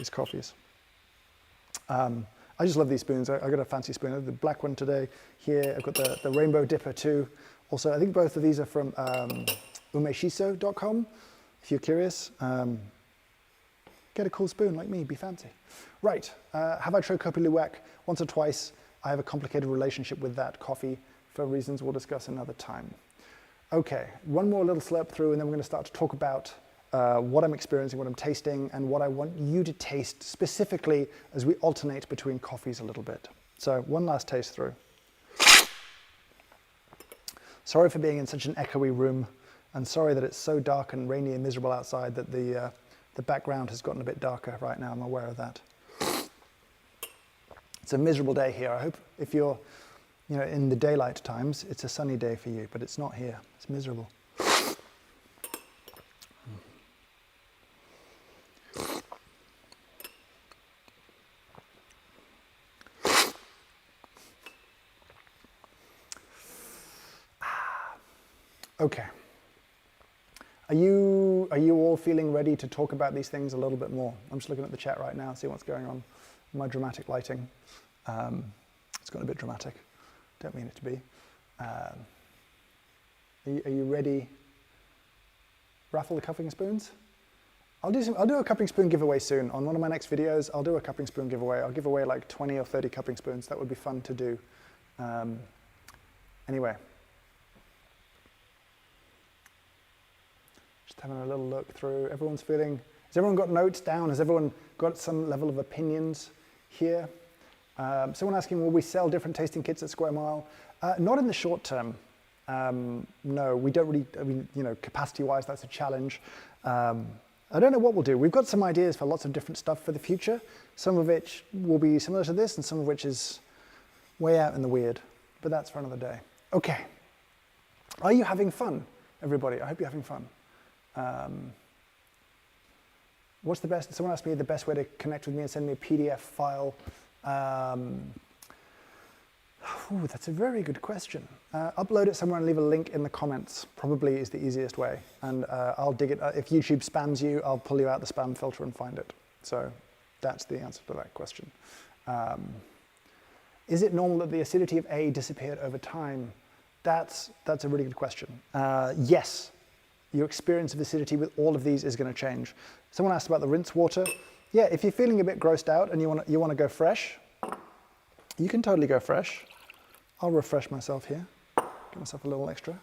coffees. I just love these spoons. I got a fancy spoon. I have the black one today here. I've got the rainbow dipper too. Also, I think both of these are from umeshiso.com. If you're curious, get a cool spoon like me, be fancy. Right, have I tried Kopi Luwak once or twice? I have a complicated relationship with that coffee for reasons we'll discuss another time. Okay, one more little slurp through, and then we're going to start to talk about what I'm experiencing, what I'm tasting, and what I want you to taste specifically as we alternate between coffees a little bit. So one last taste through. Sorry for being in such an echoey room, and sorry that it's so dark and rainy and miserable outside that the background has gotten a bit darker right now. I'm aware of that. It's a miserable day here. I hope if you're in the daylight times, it's a sunny day for you, but it's not here. It's miserable. Okay. Are you all feeling ready to talk about these things a little bit more? I'm just looking at the chat right now, see what's going on. My dramatic lighting. It's gotten a bit dramatic. Don't mean it to be. Are you ready? Raffle the cupping spoons? I'll do a cupping spoon giveaway soon. On one of my next videos, I'll do a cupping spoon giveaway. I'll give away like 20 or 30 cupping spoons. That would be fun to do. Anyway. Just having a little look through. Has everyone got notes down? Has everyone got some level of opinions here? Someone asking, will we sell different tasting kits at Square Mile? Not in the short term. No, we don't really, capacity-wise, that's a challenge. I don't know what we'll do. We've got some ideas for lots of different stuff for the future, some of which will be similar to this and some of which is way out in the weird, but that's for another day. Okay. Are you having fun, everybody? I hope you're having fun. What's the best? Someone asked me the best way to connect with me and send me a PDF file. Ooh, that's a very good question. Upload it somewhere and leave a link in the comments. Probably is the easiest way. And I'll dig it. If YouTube spams you, I'll pull you out the spam filter and find it. So that's the answer to that question. Is it normal that the acidity of A disappeared over time? That's a really good question. Yes, your experience of acidity with all of these is going to change. Someone asked about the rinse water. Yeah, if you're feeling a bit grossed out and you want to go fresh, you can totally go fresh. I'll refresh myself here. Give myself a little extra.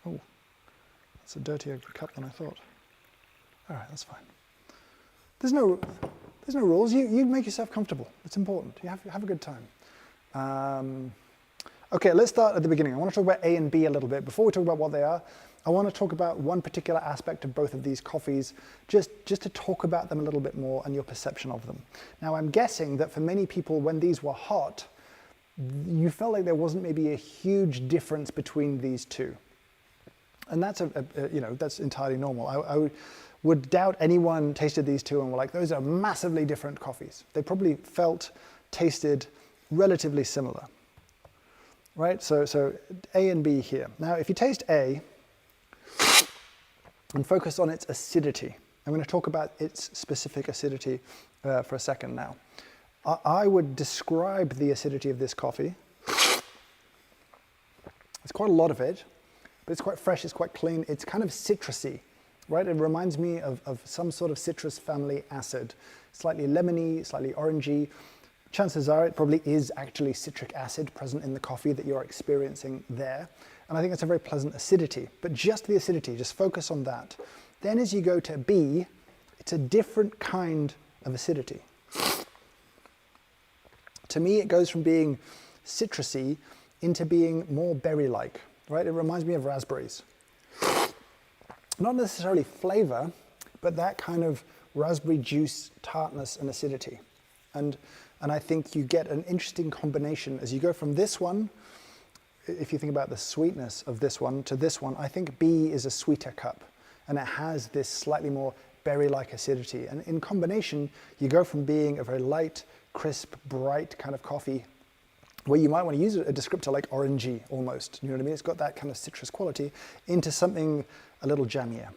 Oh, that's a dirtier cup than I thought. All right, that's fine. There's no rules. You make yourself comfortable. It's important. You have a good time. Okay, let's start at the beginning. I want to talk about A and B a little bit. Before we talk about what they are, I want to talk about one particular aspect of both of these coffees, just to talk about them a little bit more and your perception of them. Now, I'm guessing that for many people, when these were hot, you felt like there wasn't maybe a huge difference between these two. And that's, that's entirely normal. I would doubt anyone tasted these two and were like, those are massively different coffees. They probably tasted relatively similar, right? So A and B here. Now, if you taste A and focus on its acidity, I'm going to talk about its specific acidity for a second now. I would describe the acidity of this coffee. It's quite a lot of it, but it's quite fresh, it's quite clean, it's kind of citrusy, right? It reminds me of some sort of citrus family acid, slightly lemony, slightly orangey. Chances are it probably is actually citric acid present in the coffee that you're experiencing there. And I think it's a very pleasant acidity, but just the acidity, just focus on that. Then as you go to B, it's a different kind of acidity. To me, it goes from being citrusy into being more berry-like, right? It reminds me of raspberries. Not necessarily flavor, but that kind of raspberry juice tartness and acidity. And I think you get an interesting combination as you go from this one. If you think about the sweetness of this one to this one, I think B is a sweeter cup, and it has this slightly more berry-like acidity. And in combination, you go from being a very light, crisp, bright kind of coffee, where you might want to use a descriptor like orangey almost, you know what I mean? It's got that kind of citrus quality, into something a little jammier.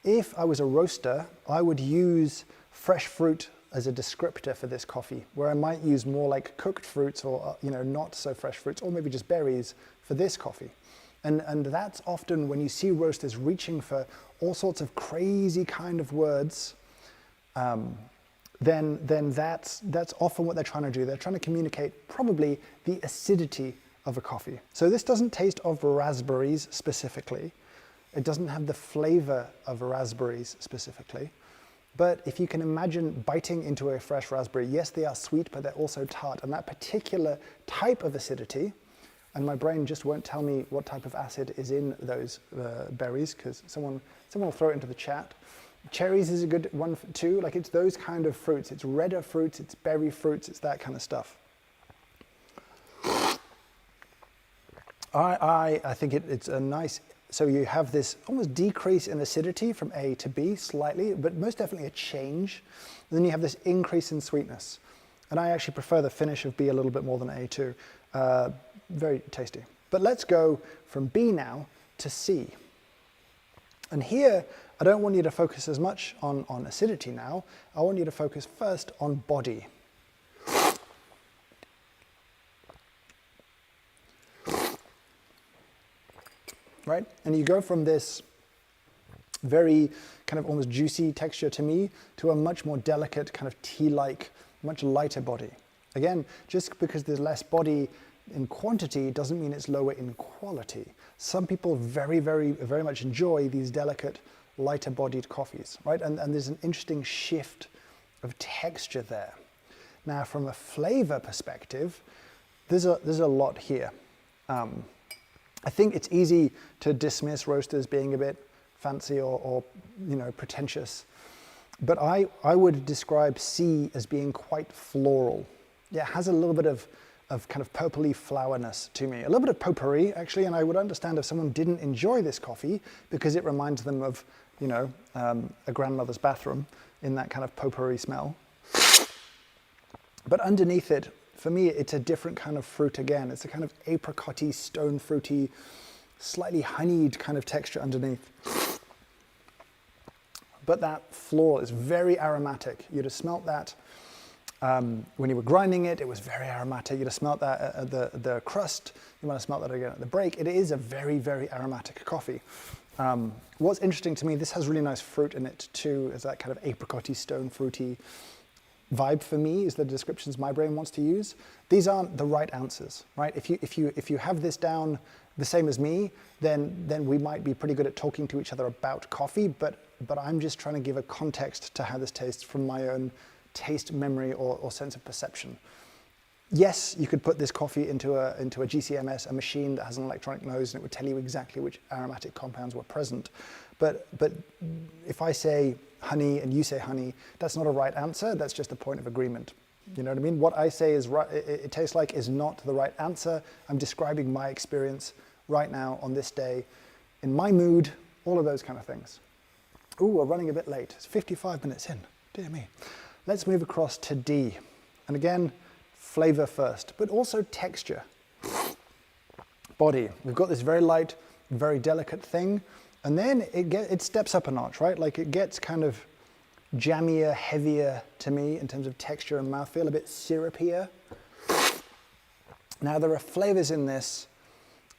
If I was a roaster, I would use fresh fruit as a descriptor for this coffee, where I might use more like cooked fruits or not so fresh fruits, or maybe just berries for this coffee. And that's often when you see roasters reaching for all sorts of crazy kind of words, then that's often what they're trying to do. They're trying to communicate probably the acidity of a coffee. So this doesn't taste of raspberries specifically. It doesn't have the flavor of raspberries specifically. But if you can imagine biting into a fresh raspberry, yes, they are sweet, but they're also tart. And that particular type of acidity, and my brain just won't tell me what type of acid is in those berries, because someone will throw it into the chat. Cherries is a good one too. Like, it's those kind of fruits. It's redder fruits, it's berry fruits, it's that kind of stuff. I think it's a nice, so you have this almost decrease in acidity from A to B slightly, but most definitely a change. And then you have this increase in sweetness. And I actually prefer the finish of B a little bit more than A too. Very tasty. But let's go from B now to C. And here, I don't want you to focus as much on acidity now. I want you to focus first on body. Right? And you go from this very kind of almost juicy texture to me to a much more delicate kind of tea-like, much lighter body. Again, just because there's less body in quantity doesn't mean it's lower in quality. Some people very, very, very much enjoy these delicate, lighter bodied coffees, right? And there's an interesting shift of texture there. Now, from a flavor perspective, there's a lot here. I think it's easy to dismiss roasters being a bit fancy or pretentious, but I would describe C as being quite floral. Yeah, it has a little bit of kind of purpley flowerness to me, a little bit of potpourri actually, and I would understand if someone didn't enjoy this coffee because it reminds them of a grandmother's bathroom in that kind of potpourri smell. But underneath it, for me, it's a different kind of fruit again. It's a kind of apricot-y, stone fruity, slightly honeyed kind of texture underneath. But that floor is very aromatic. You'd have smelt that when you were grinding it. It was very aromatic. You'd have smelt that at the crust. You might have smelt that again at the break. It is a very, very aromatic coffee. What's interesting to me, this has really nice fruit in it too. Is that kind of apricot-y, stone fruity vibe for me, is the descriptions my brain wants to use. These aren't the right ounces, right? If you have this down the same as me, then we might be pretty good at talking to each other about coffee, but I'm just trying to give a context to how this tastes from my own taste, memory, or sense of perception. Yes, you could put this coffee into a GCMS, a machine that has an electronic nose, and it would tell you exactly which aromatic compounds were present. But if I say honey and you say honey, that's not a right answer. That's just a point of agreement. You know what I mean? What I say is right, it tastes like is not the right answer. I'm describing my experience right now on this day, in my mood, all of those kind of things. Ooh, we're running a bit late. It's 55 minutes in. Dear me. Let's move across to D. And again, flavor first, but also texture. Body. We've got this very light, very delicate thing, and then it steps up a notch, right? Like it gets kind of jammier, heavier to me in terms of texture and mouthfeel, a bit syrupier. Now there are flavors in this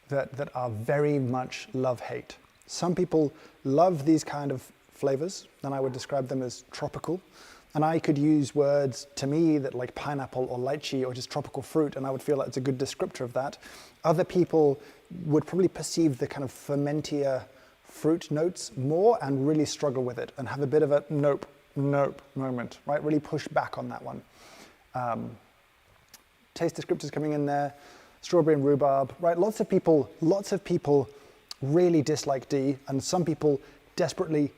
that are very much love-hate. Some people love these kind of flavors, and I would describe them as tropical. And I could use words to me that like pineapple or lychee or just tropical fruit, and I would feel like it's a good descriptor of that. Other people would probably perceive the kind of fermentier fruit notes more and really struggle with it and have a bit of a nope moment, right? Really push back on that one. Taste descriptors coming in there, strawberry and rhubarb, right? Lots of people really dislike D, and some people desperately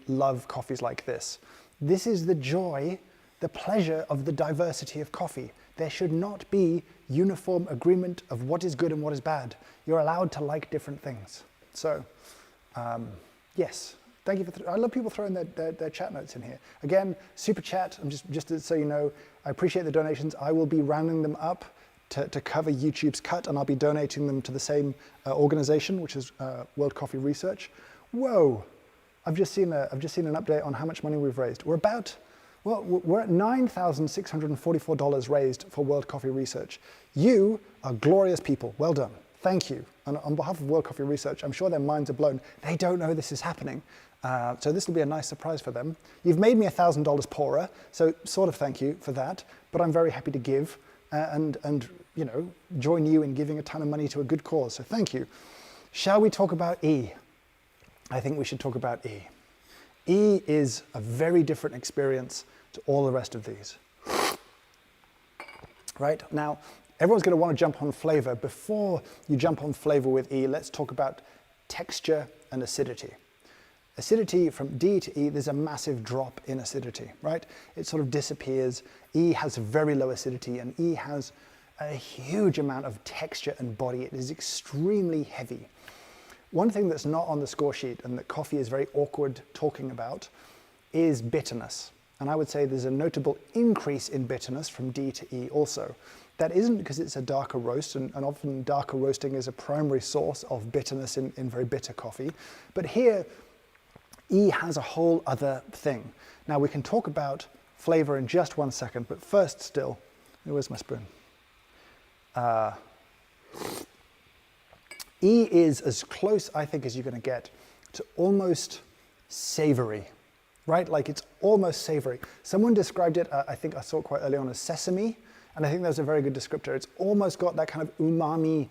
love coffees like this. This is the joy, the pleasure of the diversity of coffee. There should not be uniform agreement of what is good and what is bad. You're allowed to like different things. So, yes, thank you for, I love people throwing their chat notes in here. Again, super chat, just so you know, I appreciate the donations. I will be rounding them up to cover YouTube's cut, and I'll be donating them to the same organization, which is World Coffee Research. Whoa. I've just seen an update on how much money we've raised. We're at $9,644 raised for World Coffee Research. You are glorious people. Well done. Thank you. And on behalf of World Coffee Research, I'm sure their minds are blown. They don't know this is happening. So this will be a nice surprise for them. You've made me $1,000 poorer, so sort of thank you for that. But I'm very happy to give and you know, join you in giving a ton of money to a good cause. So thank you. Shall we talk about E? I think we should talk about E. E is a very different experience to all the rest of these. Right? Now, everyone's going to want to jump on flavor. Before you jump on flavor with E, let's talk about texture and acidity. Acidity from D to E, there's a massive drop in acidity, right? It sort of disappears. E has very low acidity, and E has a huge amount of texture and body. It is extremely heavy. One thing that's not on the score sheet and that coffee is very awkward talking about is bitterness. And I would say there's a notable increase in bitterness from D to E also. That isn't because it's a darker roast, and often darker roasting is a primary source of bitterness in very bitter coffee. But here, E has a whole other thing. Now we can talk about flavor in just 1 second, but first still, where's my spoon? E is as close, I think, as you're going to get to almost savory, right? Like it's almost savory. Someone described it, I think I saw it quite early on, as sesame, and I think that was a very good descriptor. It's almost got that kind of umami,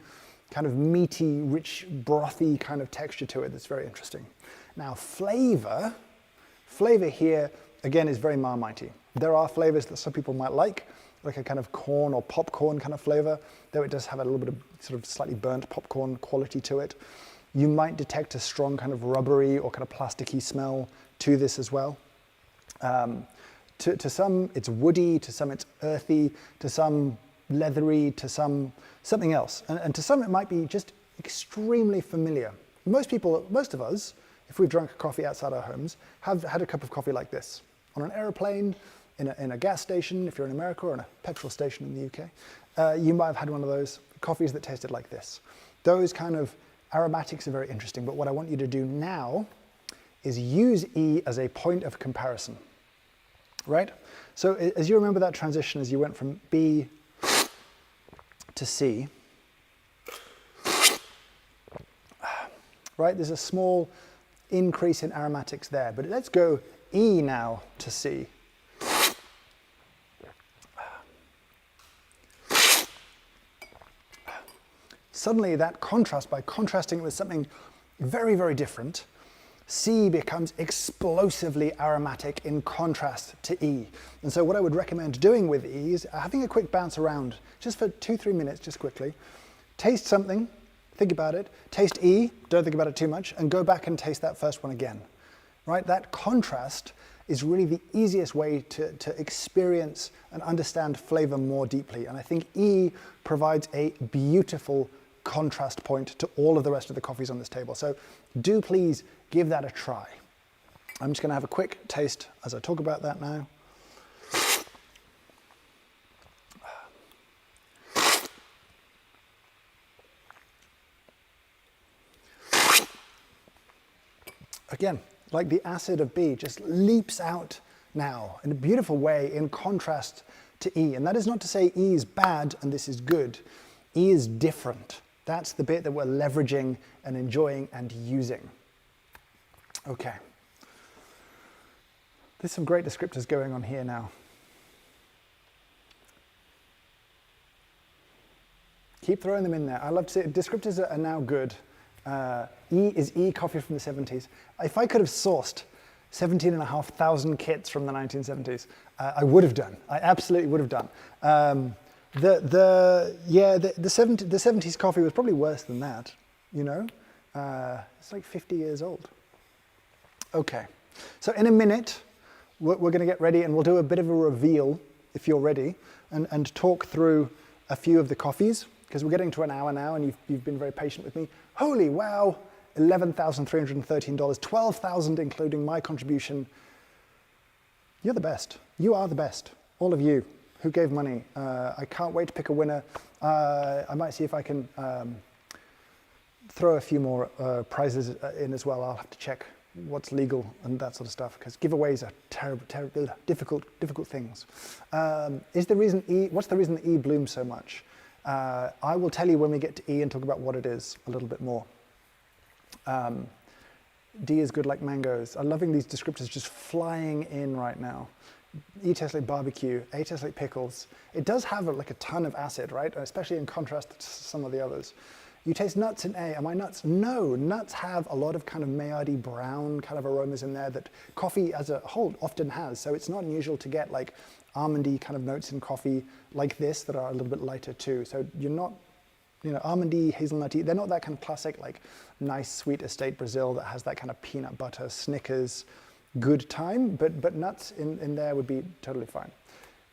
kind of meaty, rich, brothy kind of texture to it that's very interesting. Now flavor here, again, is very Marmitey. There are flavors that some people might like a kind of corn or popcorn kind of flavor, though it does have a little bit of sort of slightly burnt popcorn quality to it. You might detect a strong kind of rubbery or kind of plasticky smell to this as well. To some it's woody, to some it's earthy, to some leathery, to some something else. And to some it might be just extremely familiar. Most of us, if we've drunk coffee outside our homes, have had a cup of coffee like this. On an aeroplane, in a gas station, if you're in America, or in a petrol station in the UK. You might have had one of those coffees that tasted like this. Those kind of aromatics are very interesting, but what I want you to do now is use E as a point of comparison, right? So as you remember that transition as you went from B to C, right? There's a small increase in aromatics there, but let's go E now to C. Suddenly that contrast, by contrasting it with something very, very different, C becomes explosively aromatic in contrast to E. And so what I would recommend doing with E is having a quick bounce around, just for 2-3 minutes, just quickly. Taste something, think about it, taste E, don't think about it too much, and go back and taste that first one again. Right? That contrast is really the easiest way to experience and understand flavor more deeply. And I think E provides a beautiful contrast point to all of the rest of the coffees on this table. So do please give that a try. I'm just going to have a quick taste as I talk about that now. Again, like the acid of B just leaps out now in a beautiful way in contrast to E. And that is not to say E is bad and this is good. E is different. That's the bit that we're leveraging and enjoying and using. Okay. There's some great descriptors going on here now. Keep throwing them in there. I love to see descriptors are now good. E is E coffee from the 70s. If I could have sourced 17,500 kits from the 1970s, I would have done. I absolutely would have done. The 70s coffee was probably worse than that, you know? It's like 50 years old. Okay, so in a minute, we're going to get ready and we'll do a bit of a reveal, if you're ready, and talk through a few of the coffees, because we're getting to an hour now and you've been very patient with me. Holy wow, $11,313, $12,000 including my contribution. You're the best. You are the best, all of you who gave money. I can't wait to pick a winner. I might see if I can throw a few more prizes in as well. I'll have to check what's legal and that sort of stuff, because giveaways are terrible, difficult things. What's the reason that E blooms so much? I will tell you when we get to E and talk about what it is a little bit more. D is good like mangoes. I'm loving these descriptors just flying in right now. E tastes like barbecue, A tastes like pickles. It does have like a ton of acid, right? Especially in contrast to some of the others. You taste nuts in A. Am I nuts? No, nuts have a lot of kind of Maillardy brown kind of aromas in there that coffee as a whole often has. So it's not unusual to get like almondy kind of notes in coffee like this that are a little bit lighter too. So you're not, you know, almondy, hazelnutty, they're not that kind of classic like nice sweet estate Brazil that has that kind of peanut butter, Snickers, good time, but nuts in there would be totally fine.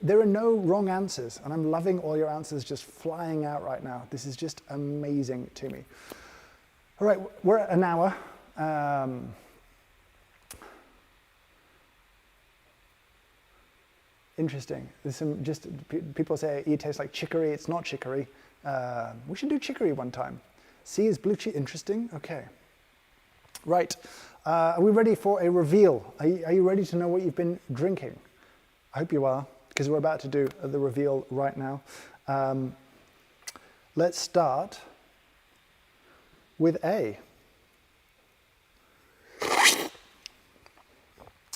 There are no wrong answers, and I'm loving all your answers just flying out right now. This is just amazing to me. All right, we're at an hour. Interesting. There's some people say it tastes like chicory. It's not chicory. We should do chicory one time. C is blue cheese. Interesting. Okay. Right. Are we ready for a reveal? Are you ready to know what you've been drinking? I hope you are, because we're about to do the reveal right now. Let's start with A.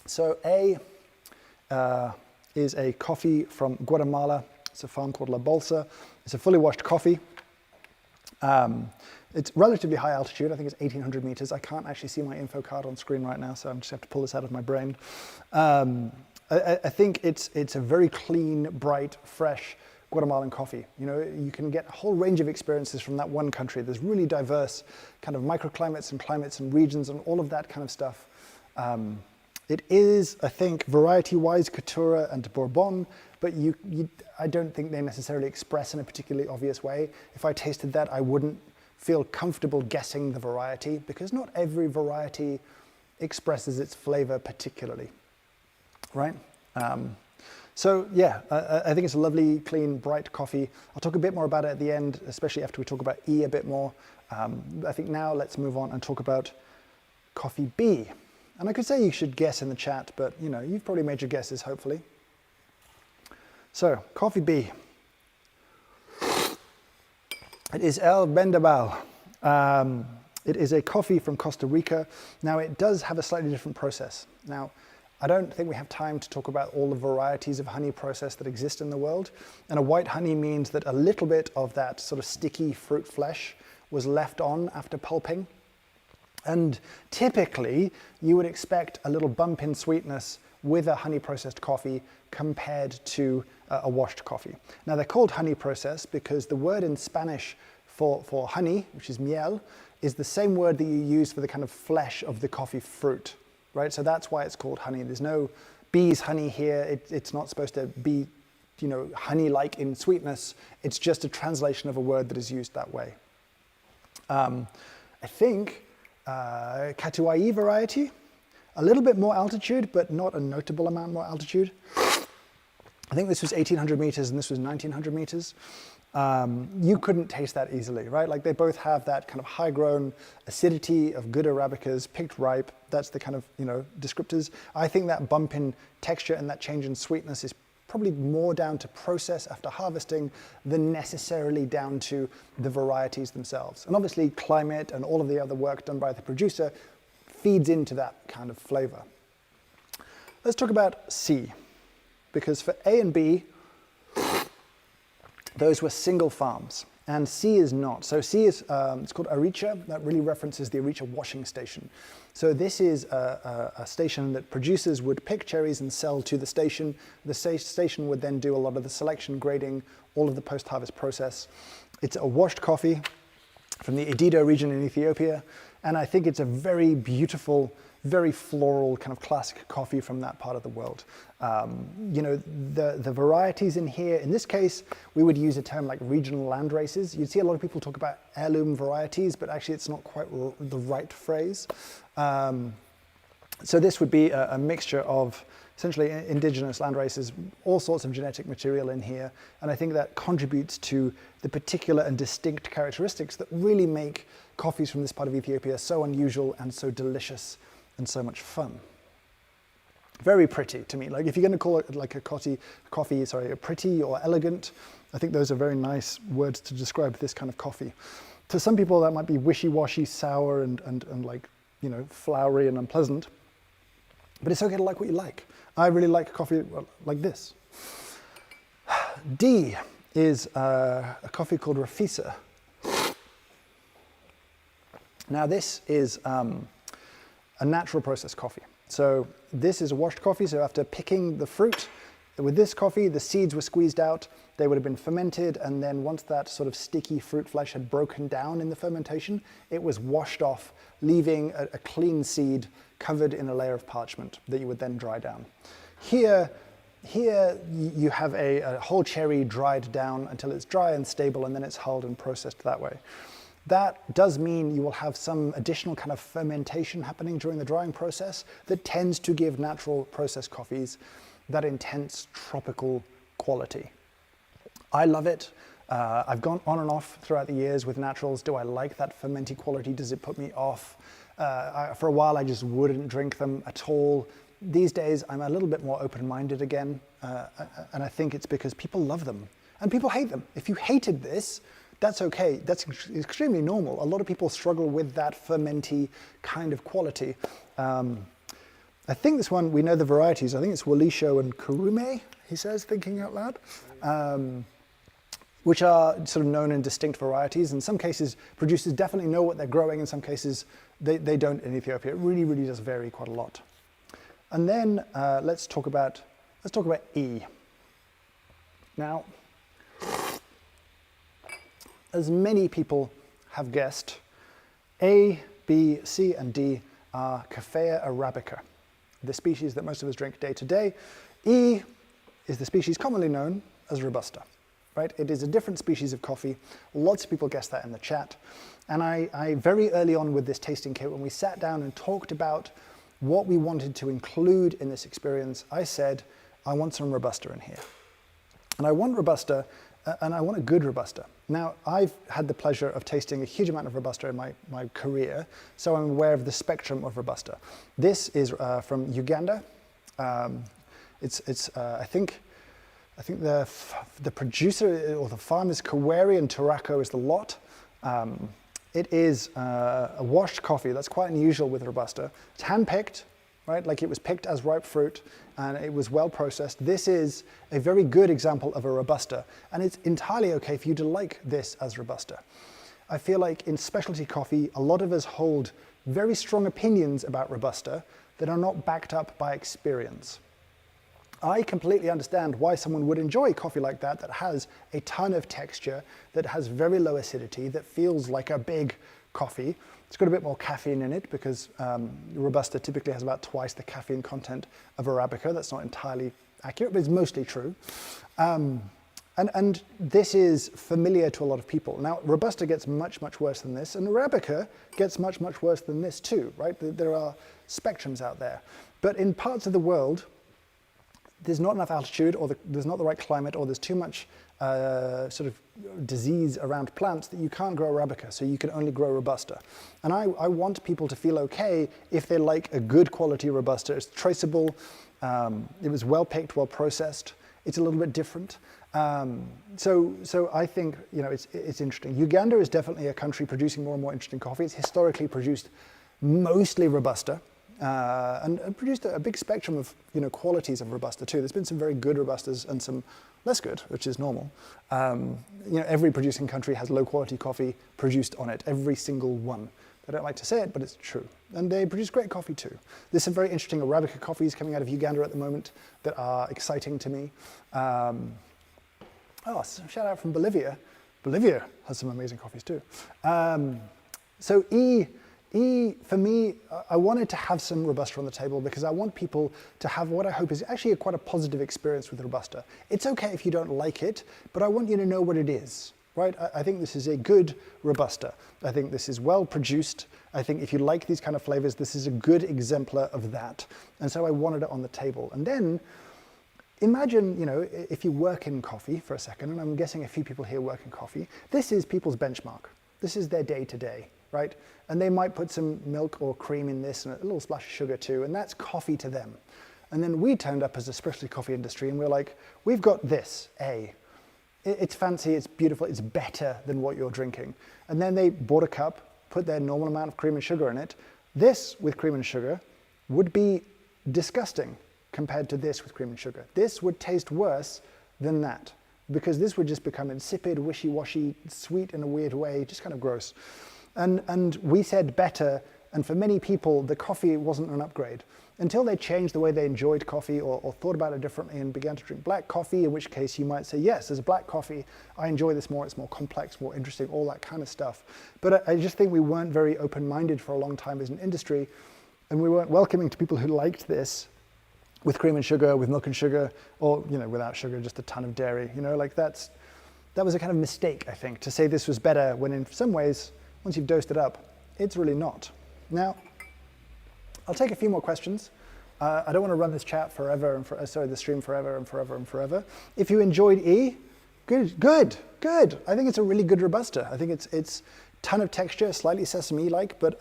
So A is a coffee from Guatemala. It's a farm called La Bolsa. It's a fully washed coffee. It's relatively high altitude. I think it's 1,800 meters. I can't actually see my info card on screen right now, so I'm just have to pull this out of my brain. I think it's a very clean, bright, fresh Guatemalan coffee. You know, you can get a whole range of experiences from that one country. There's really diverse kind of microclimates and climates and regions and all of that kind of stuff. It is, I think, variety-wise Caturra and Bourbon, but I don't think they necessarily express in a particularly obvious way. If I tasted that, I wouldn't feel comfortable guessing the variety, because not every variety expresses its flavor particularly, right? So yeah, I think it's a lovely, clean, bright coffee. I'll talk a bit more about it at the end, especially after we talk about E a bit more. I think now let's move on and talk about coffee B. And I could say you should guess in the chat, but you know, you've probably made your guesses, hopefully. So, coffee B. It is El Bendabal. It is a coffee from Costa Rica. Now, it does have a slightly different process. Now, I don't think we have time to talk about all the varieties of honey process that exist in the world. And a white honey means that a little bit of that sort of sticky fruit flesh was left on after pulping. And typically, you would expect a little bump in sweetness with a honey processed coffee compared to a washed coffee. Now, they're called honey process because the word in Spanish for honey, which is miel, is the same word that you use for the kind of flesh of the coffee fruit, right? So that's why it's called honey. There's no bee's honey here. It's not supposed to be, you know, honey-like in sweetness. It's just a translation of a word that is used that way. I think Catuai variety, a little bit more altitude, but not a notable amount more altitude. I think this was 1,800 meters and this was 1,900 meters. You couldn't taste that easily, right? Like they both have that kind of high-grown acidity of good Arabicas, picked ripe. That's the kind of, you know, descriptors. I think that bump in texture and that change in sweetness is probably more down to process after harvesting than necessarily down to the varieties themselves. And obviously climate and all of the other work done by the producer feeds into that kind of flavor. Let's talk about C, because for A and B, those were single farms, and C is not. So C is, it's called Aricha. That really references the Aricha washing station. So this is a station that producers would pick cherries and sell to the station. The station would then do a lot of the selection, grading, all of the post-harvest process. It's a washed coffee from the Edido region in Ethiopia, and I think it's a very beautiful, very floral kind of classic coffee from that part of the world. You know, the varieties in here, in this case, we would use a term like regional land races. You'd see a lot of people talk about heirloom varieties, but actually it's not quite the right phrase. So this would be a mixture of essentially indigenous land races, all sorts of genetic material in here, and I think that contributes to the particular and distinct characteristics that really make coffees from this part of Ethiopia so unusual and so delicious and so much fun. Very pretty to me. Like if you're going to call it like a coffee, pretty or elegant, I think those are very nice words to describe this kind of coffee. To some people that might be wishy-washy, sour and like, you know, flowery and unpleasant, but it's okay to like what you like. I really like coffee like this. D is a coffee called Rafissa. Now this is a natural process coffee. So this is a washed coffee, so after picking the fruit, with this coffee, the seeds were squeezed out, they would have been fermented, and then once that sort of sticky fruit flesh had broken down in the fermentation, it was washed off, leaving a clean seed covered in a layer of parchment that you would then dry down. Here you have a whole cherry dried down until it's dry and stable, and then it's hulled and processed that way. That does mean you will have some additional kind of fermentation happening during the drying process that tends to give natural processed coffees that intense tropical quality. I love it. I've gone on and off throughout the years with naturals. Do I like that fermenty quality? Does it put me off? For a while, I just wouldn't drink them at all. These days, I'm a little bit more open-minded again, and I think it's because people love them and people hate them. If you hated this, that's okay. That's extremely normal. A lot of people struggle with that fermenty kind of quality. I think this one, we know the varieties. I think it's Walisho and Kurume, he says, thinking out loud, which are sort of known and distinct varieties. In some cases, producers definitely know what they're growing. In some cases, they don't in Ethiopia. It really, really does vary quite a lot. And then let's talk about E. Now, as many people have guessed, A, B, C, and D are Coffea arabica, the species that most of us drink day to day. E is the species commonly known as Robusta, right? It is a different species of coffee. Lots of people guessed that in the chat. And I very early on with this tasting kit, when we sat down and talked about what we wanted to include in this experience, I said, I want some Robusta in here. And I want Robusta, and I want a good Robusta. Now, I've had the pleasure of tasting a huge amount of Robusta in my career, so I'm aware of the spectrum of Robusta. This is from Uganda. I think the producer or the farm is Kaweri and Turako is the lot. It is a washed coffee. That's quite unusual with Robusta. It's hand-picked, right? Like it was picked as ripe fruit and it was well processed. This is a very good example of a Robusta, and it's entirely okay for you to like this as Robusta. I feel like in specialty coffee, a lot of us hold very strong opinions about Robusta that are not backed up by experience. I completely understand why someone would enjoy coffee like that has a ton of texture, that has very low acidity, that feels like a big coffee. It's got a bit more caffeine in it because Robusta typically has about twice the caffeine content of Arabica. That's not entirely accurate, but it's mostly true. And this is familiar to a lot of people. Now, Robusta gets much, much worse than this, and Arabica gets much, much worse than this too, right? There are spectrums out there. But in parts of the world, there's not enough altitude, or there's not the right climate, or there's too much sort of disease around plants that you can't grow Arabica, so you can only grow Robusta. And I want people to feel okay if they like a good quality Robusta. It's traceable, it was well picked, well processed, it's a little bit different. So I think, you know, it's interesting. Uganda is definitely a country producing more and more interesting coffee. It's historically produced mostly Robusta. And produced a big spectrum of, you know, qualities of Robusta too. There's been some very good Robustas and some less good, which is normal. You know, every producing country has low quality coffee produced on it, every single one. I don't like to say it, but it's true. And they produce great coffee too. There's some very interesting Arabica coffees coming out of Uganda at the moment that are exciting to me. Some shout out from Bolivia. Bolivia has some amazing coffees too. So for me, I wanted to have some Robusta on the table because I want people to have what I hope is actually quite a positive experience with Robusta. It's okay if you don't like it, but I want you to know what it is, right? I think this is a good Robusta. I think this is well produced. I think if you like these kind of flavors, this is a good exemplar of that. And so I wanted it on the table. And then imagine, you know, if you work in coffee for a second, and I'm guessing a few people here work in coffee, this is people's benchmark. This is their day-to-day. Right? And they might put some milk or cream in this and a little splash of sugar too, and that's coffee to them. And then we turned up as a specialty coffee industry and we're like, we've got this, it's fancy, it's beautiful, it's better than what you're drinking. And then they bought a cup, put their normal amount of cream and sugar in it. This with cream and sugar would be disgusting compared to this with cream and sugar. This would taste worse than that because this would just become insipid, wishy-washy, sweet in a weird way, just kind of gross. And we said better, and for many people, the coffee wasn't an upgrade. Until they changed the way they enjoyed coffee or thought about it differently and began to drink black coffee, in which case you might say, yes, as a black coffee, I enjoy this more, it's more complex, more interesting, all that kind of stuff. But I just think we weren't very open-minded for a long time as an industry, and we weren't welcoming to people who liked this with cream and sugar, with milk and sugar, or, you know, without sugar, just a ton of dairy. You know, like that was a kind of mistake, I think, to say this was better when in some ways, once you've dosed it up, it's really not. Now, I'll take a few more questions. I don't want to run this chat forever, the stream forever and forever and forever. If you enjoyed E, good. I think it's a really good Robusta. I think it's ton of texture, slightly sesame-like, but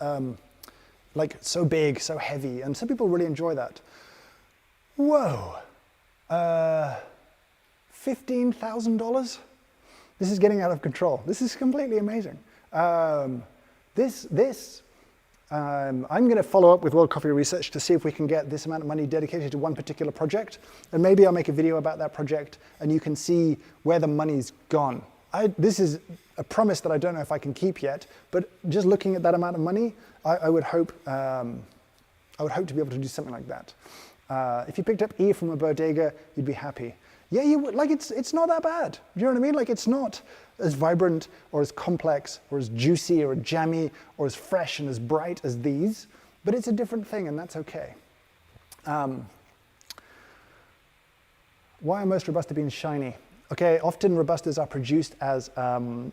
like so big, so heavy, and some people really enjoy that. Whoa, $15,000? This is getting out of control. This is completely amazing. I'm going to follow up with World Coffee Research to see if we can get this amount of money dedicated to one particular project, and maybe I'll make a video about that project and you can see where the money's gone. This is a promise that I don't know if I can keep yet, but just looking at that amount of money, I would hope to be able to do something like that. If you picked up E from a bodega, you'd be happy. Yeah, you would. Like, it's not that bad. You know what I mean? Like, it's not as vibrant or as complex or as juicy or jammy or as fresh and as bright as these, but it's a different thing, and that's okay. Why are most Robusta beans shiny? Okay, often Robustas are produced as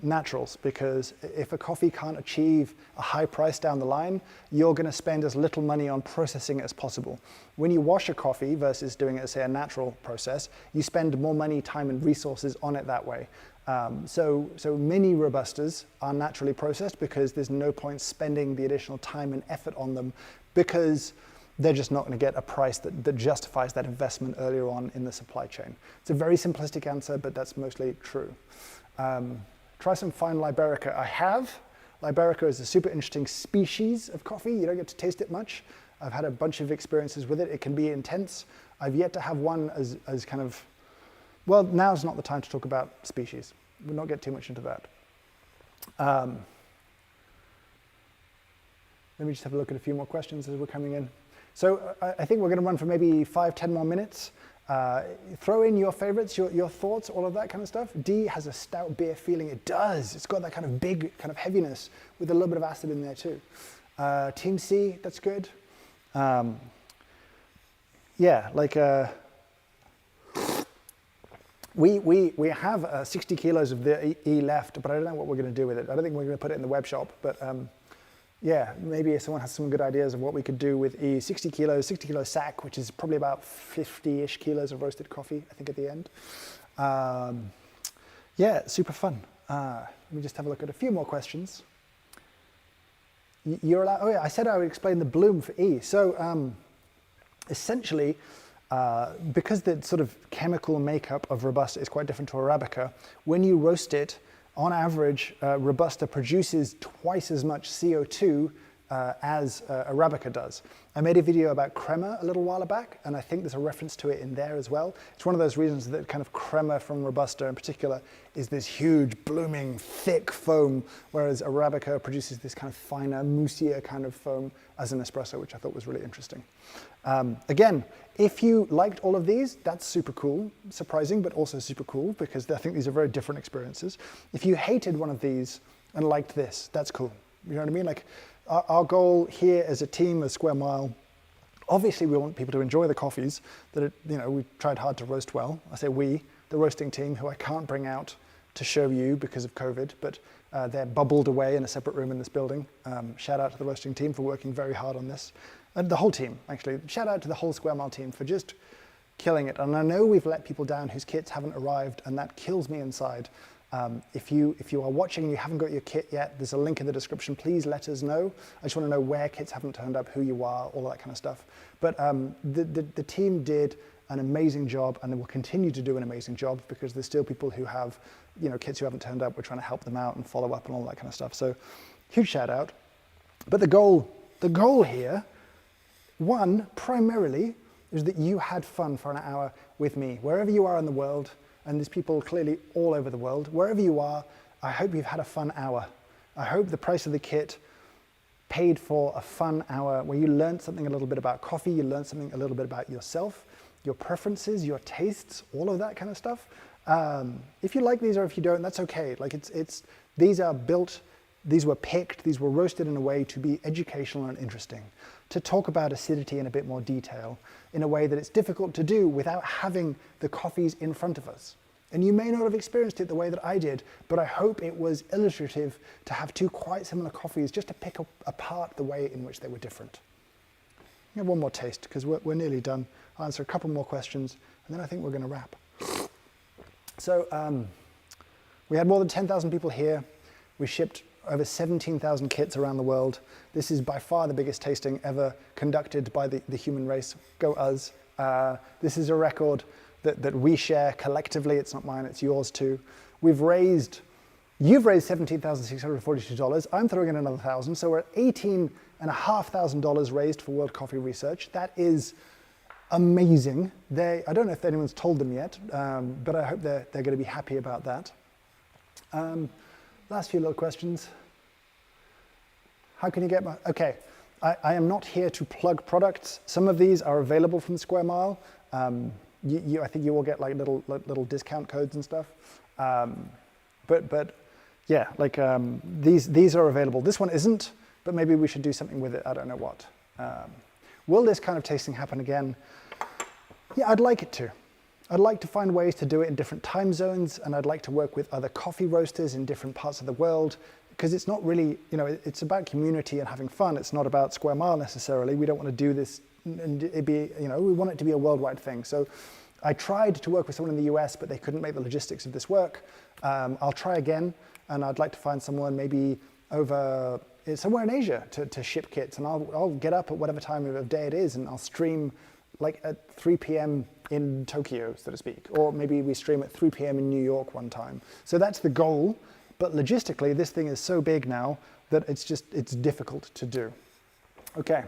naturals because if a coffee can't achieve a high price down the line, you're going to spend as little money on processing it as possible. When you wash a coffee versus doing it as, say, a natural process, you spend more money, time, and resources on it that way. So many Robustas are naturally processed because there's no point spending the additional time and effort on them because they're just not going to get a price that justifies that investment earlier on in the supply chain. It's a very simplistic answer, but that's mostly true. Try some fine Liberica. I have. Liberica is a super interesting species of coffee. You don't get to taste it much. I've had a bunch of experiences with it. It can be intense. I've yet to have one as kind of, well, now's not the time to talk about species. We'll not get too much into that. Let me just have a look at a few more questions as we're coming in. So I think we're going to run for maybe 5-10 more minutes. Throw in your favorites, your thoughts, all of that kind of stuff. D has a stout beer feeling. It does. It's got that kind of big kind of heaviness with a little bit of acid in there too. Team C, that's good. Yeah, like we have 60 kilos of the E left, but I don't know what we're going to do with it. I don't think we're going to put it in the web shop, but yeah, maybe if someone has some good ideas of what we could do with 60 kilo sack, which is probably about 50-ish kilos of roasted coffee, I think, at the end. Yeah, super fun. Let me just have a look at a few more questions. You're allowed, oh yeah, I said I would explain the bloom for E. So essentially, because the sort of chemical makeup of Robusta is quite different to Arabica, when you roast it, on average, Robusta produces twice as much CO2 as Arabica does. I made a video about crema a little while back, and I think there's a reference to it in there as well. It's one of those reasons that kind of crema from Robusta in particular is this huge, blooming, thick foam, whereas Arabica produces this kind of finer, moussier kind of foam as an espresso, which I thought was really interesting. Again, if you liked all of these, that's super cool, surprising, but also super cool, because I think these are very different experiences. If you hated one of these and liked this, that's cool. You know what I mean? Like, our goal here as a team, as Square Mile, obviously we want people to enjoy the coffees that, we tried hard to roast well. I say we, the roasting team, who I can't bring out to show you because of COVID, but they're bubbled away in a separate room in this building. Shout out to the roasting team for working very hard on this. And the whole team, actually. Shout out to the whole Square Mile team for just killing it. And I know we've let people down whose kits haven't arrived, and that kills me inside. If you are watching and you haven't got your kit yet, there's a link in the description. Please let us know. I just want to know where kits haven't turned up, who you are, all that kind of stuff. But the team did an amazing job, and they will continue to do an amazing job because there's still people who have, kits who haven't turned up. We're trying to help them out and follow up and all that kind of stuff. So huge shout out. But the goal here, one, primarily, is that you had fun for an hour with me, wherever you are in the world. And there's people clearly all over the world. Wherever you are, I hope you've had a fun hour. I hope the price of the kit paid for a fun hour where you learned something a little bit about coffee, you learned something a little bit about yourself, your preferences, your tastes, all of that kind of stuff. If you like these or if you don't, that's okay. Like these are built, these were picked, these were roasted in a way to be educational and interesting, to talk about acidity in a bit more detail in a way that it's difficult to do without having the coffees in front of us. And you may not have experienced it the way that I did, but I hope it was illustrative to have two quite similar coffees just to pick apart the way in which they were different. We have one more taste because we're nearly done. I'll answer a couple more questions and then I think we're going to wrap. So we had more than 10,000 people here. We shipped over 17,000 kits around the world. This is by far the biggest tasting ever conducted by the human race. Go us. This is a record that we share collectively. It's not mine, it's yours too. You've raised $17,642. I'm throwing in another 1,000, so we're at $18,500 raised for World Coffee Research. That is amazing. I don't know if anyone's told them yet, but I hope they're going to be happy about that. Last few little questions. How can you get my, okay. I am not here to plug products. Some of these are available from Square Mile. I think you will get like little discount codes and stuff. But yeah, like these are available. This one isn't, but maybe we should do something with it. I don't know what. Will this kind of tasting happen again? Yeah, I'd like it to. I'd like to find ways to do it in different time zones, and I'd like to work with other coffee roasters in different parts of the world, because it's not really, it's about community and having fun. It's not about Square Mile necessarily. We don't want to do this and it be, we want it to be a worldwide thing. So I tried to work with someone in the US, but they couldn't make the logistics of this work. I'll try again, and I'd like to find someone maybe over somewhere in Asia to ship kits, and I'll get up at whatever time of day it is, and I'll stream like at 3 p.m. in Tokyo, so to speak, or maybe we stream at 3 p.m. in New York one time. So that's the goal, but logistically, this thing is so big now that it's difficult to do. Okay,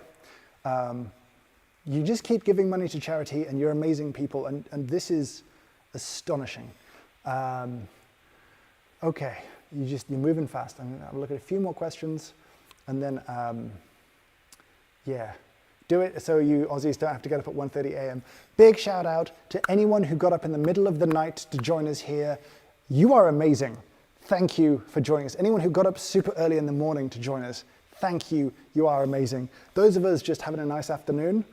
you just keep giving money to charity, and you're amazing people, and this is astonishing. Okay, you're moving fast. I'm gonna have a look at a few more questions, and then, yeah. Do it so you Aussies don't have to get up at 1:30 a.m. Big shout out to anyone who got up in the middle of the night to join us here. You are amazing. Thank you for joining us. Anyone who got up super early in the morning to join us, thank you. You are amazing. Those of us just having a nice afternoon,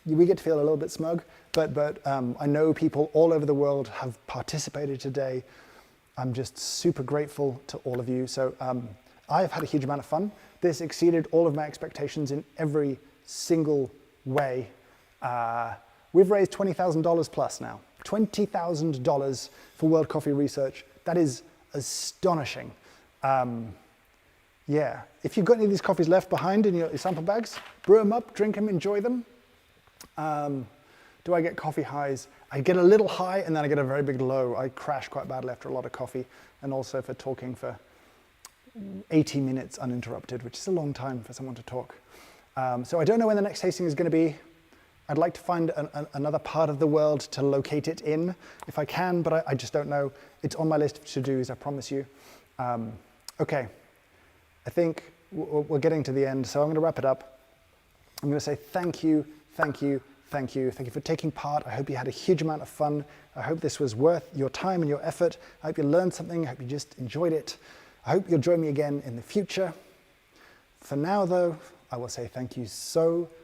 we get to feel a little bit smug, but I know people all over the world have participated today. I'm just super grateful to all of you. So I've had a huge amount of fun. This exceeded all of my expectations in every single way. We've raised $20,000 plus now. $20,000 for World Coffee Research. That is astonishing. Yeah, if you've got any of these coffees left behind in your sample bags, brew them up, drink them, enjoy them. Do I get coffee highs? I get a little high and then I get a very big low. I crash quite badly after a lot of coffee, and also for talking for 80 minutes uninterrupted, which is a long time for someone to talk. So I don't know when the next tasting is going to be. I'd like to find another part of the world to locate it in if I can, but I just don't know. It's on my list of to-dos, I promise you. Okay, I think we're getting to the end, so I'm going to wrap it up. I'm going to say thank you, thank you, thank you. Thank you for taking part. I hope you had a huge amount of fun. I hope this was worth your time and your effort. I hope you learned something. I hope you just enjoyed it. I hope you'll join me again in the future. For now, though, I will say thank you so,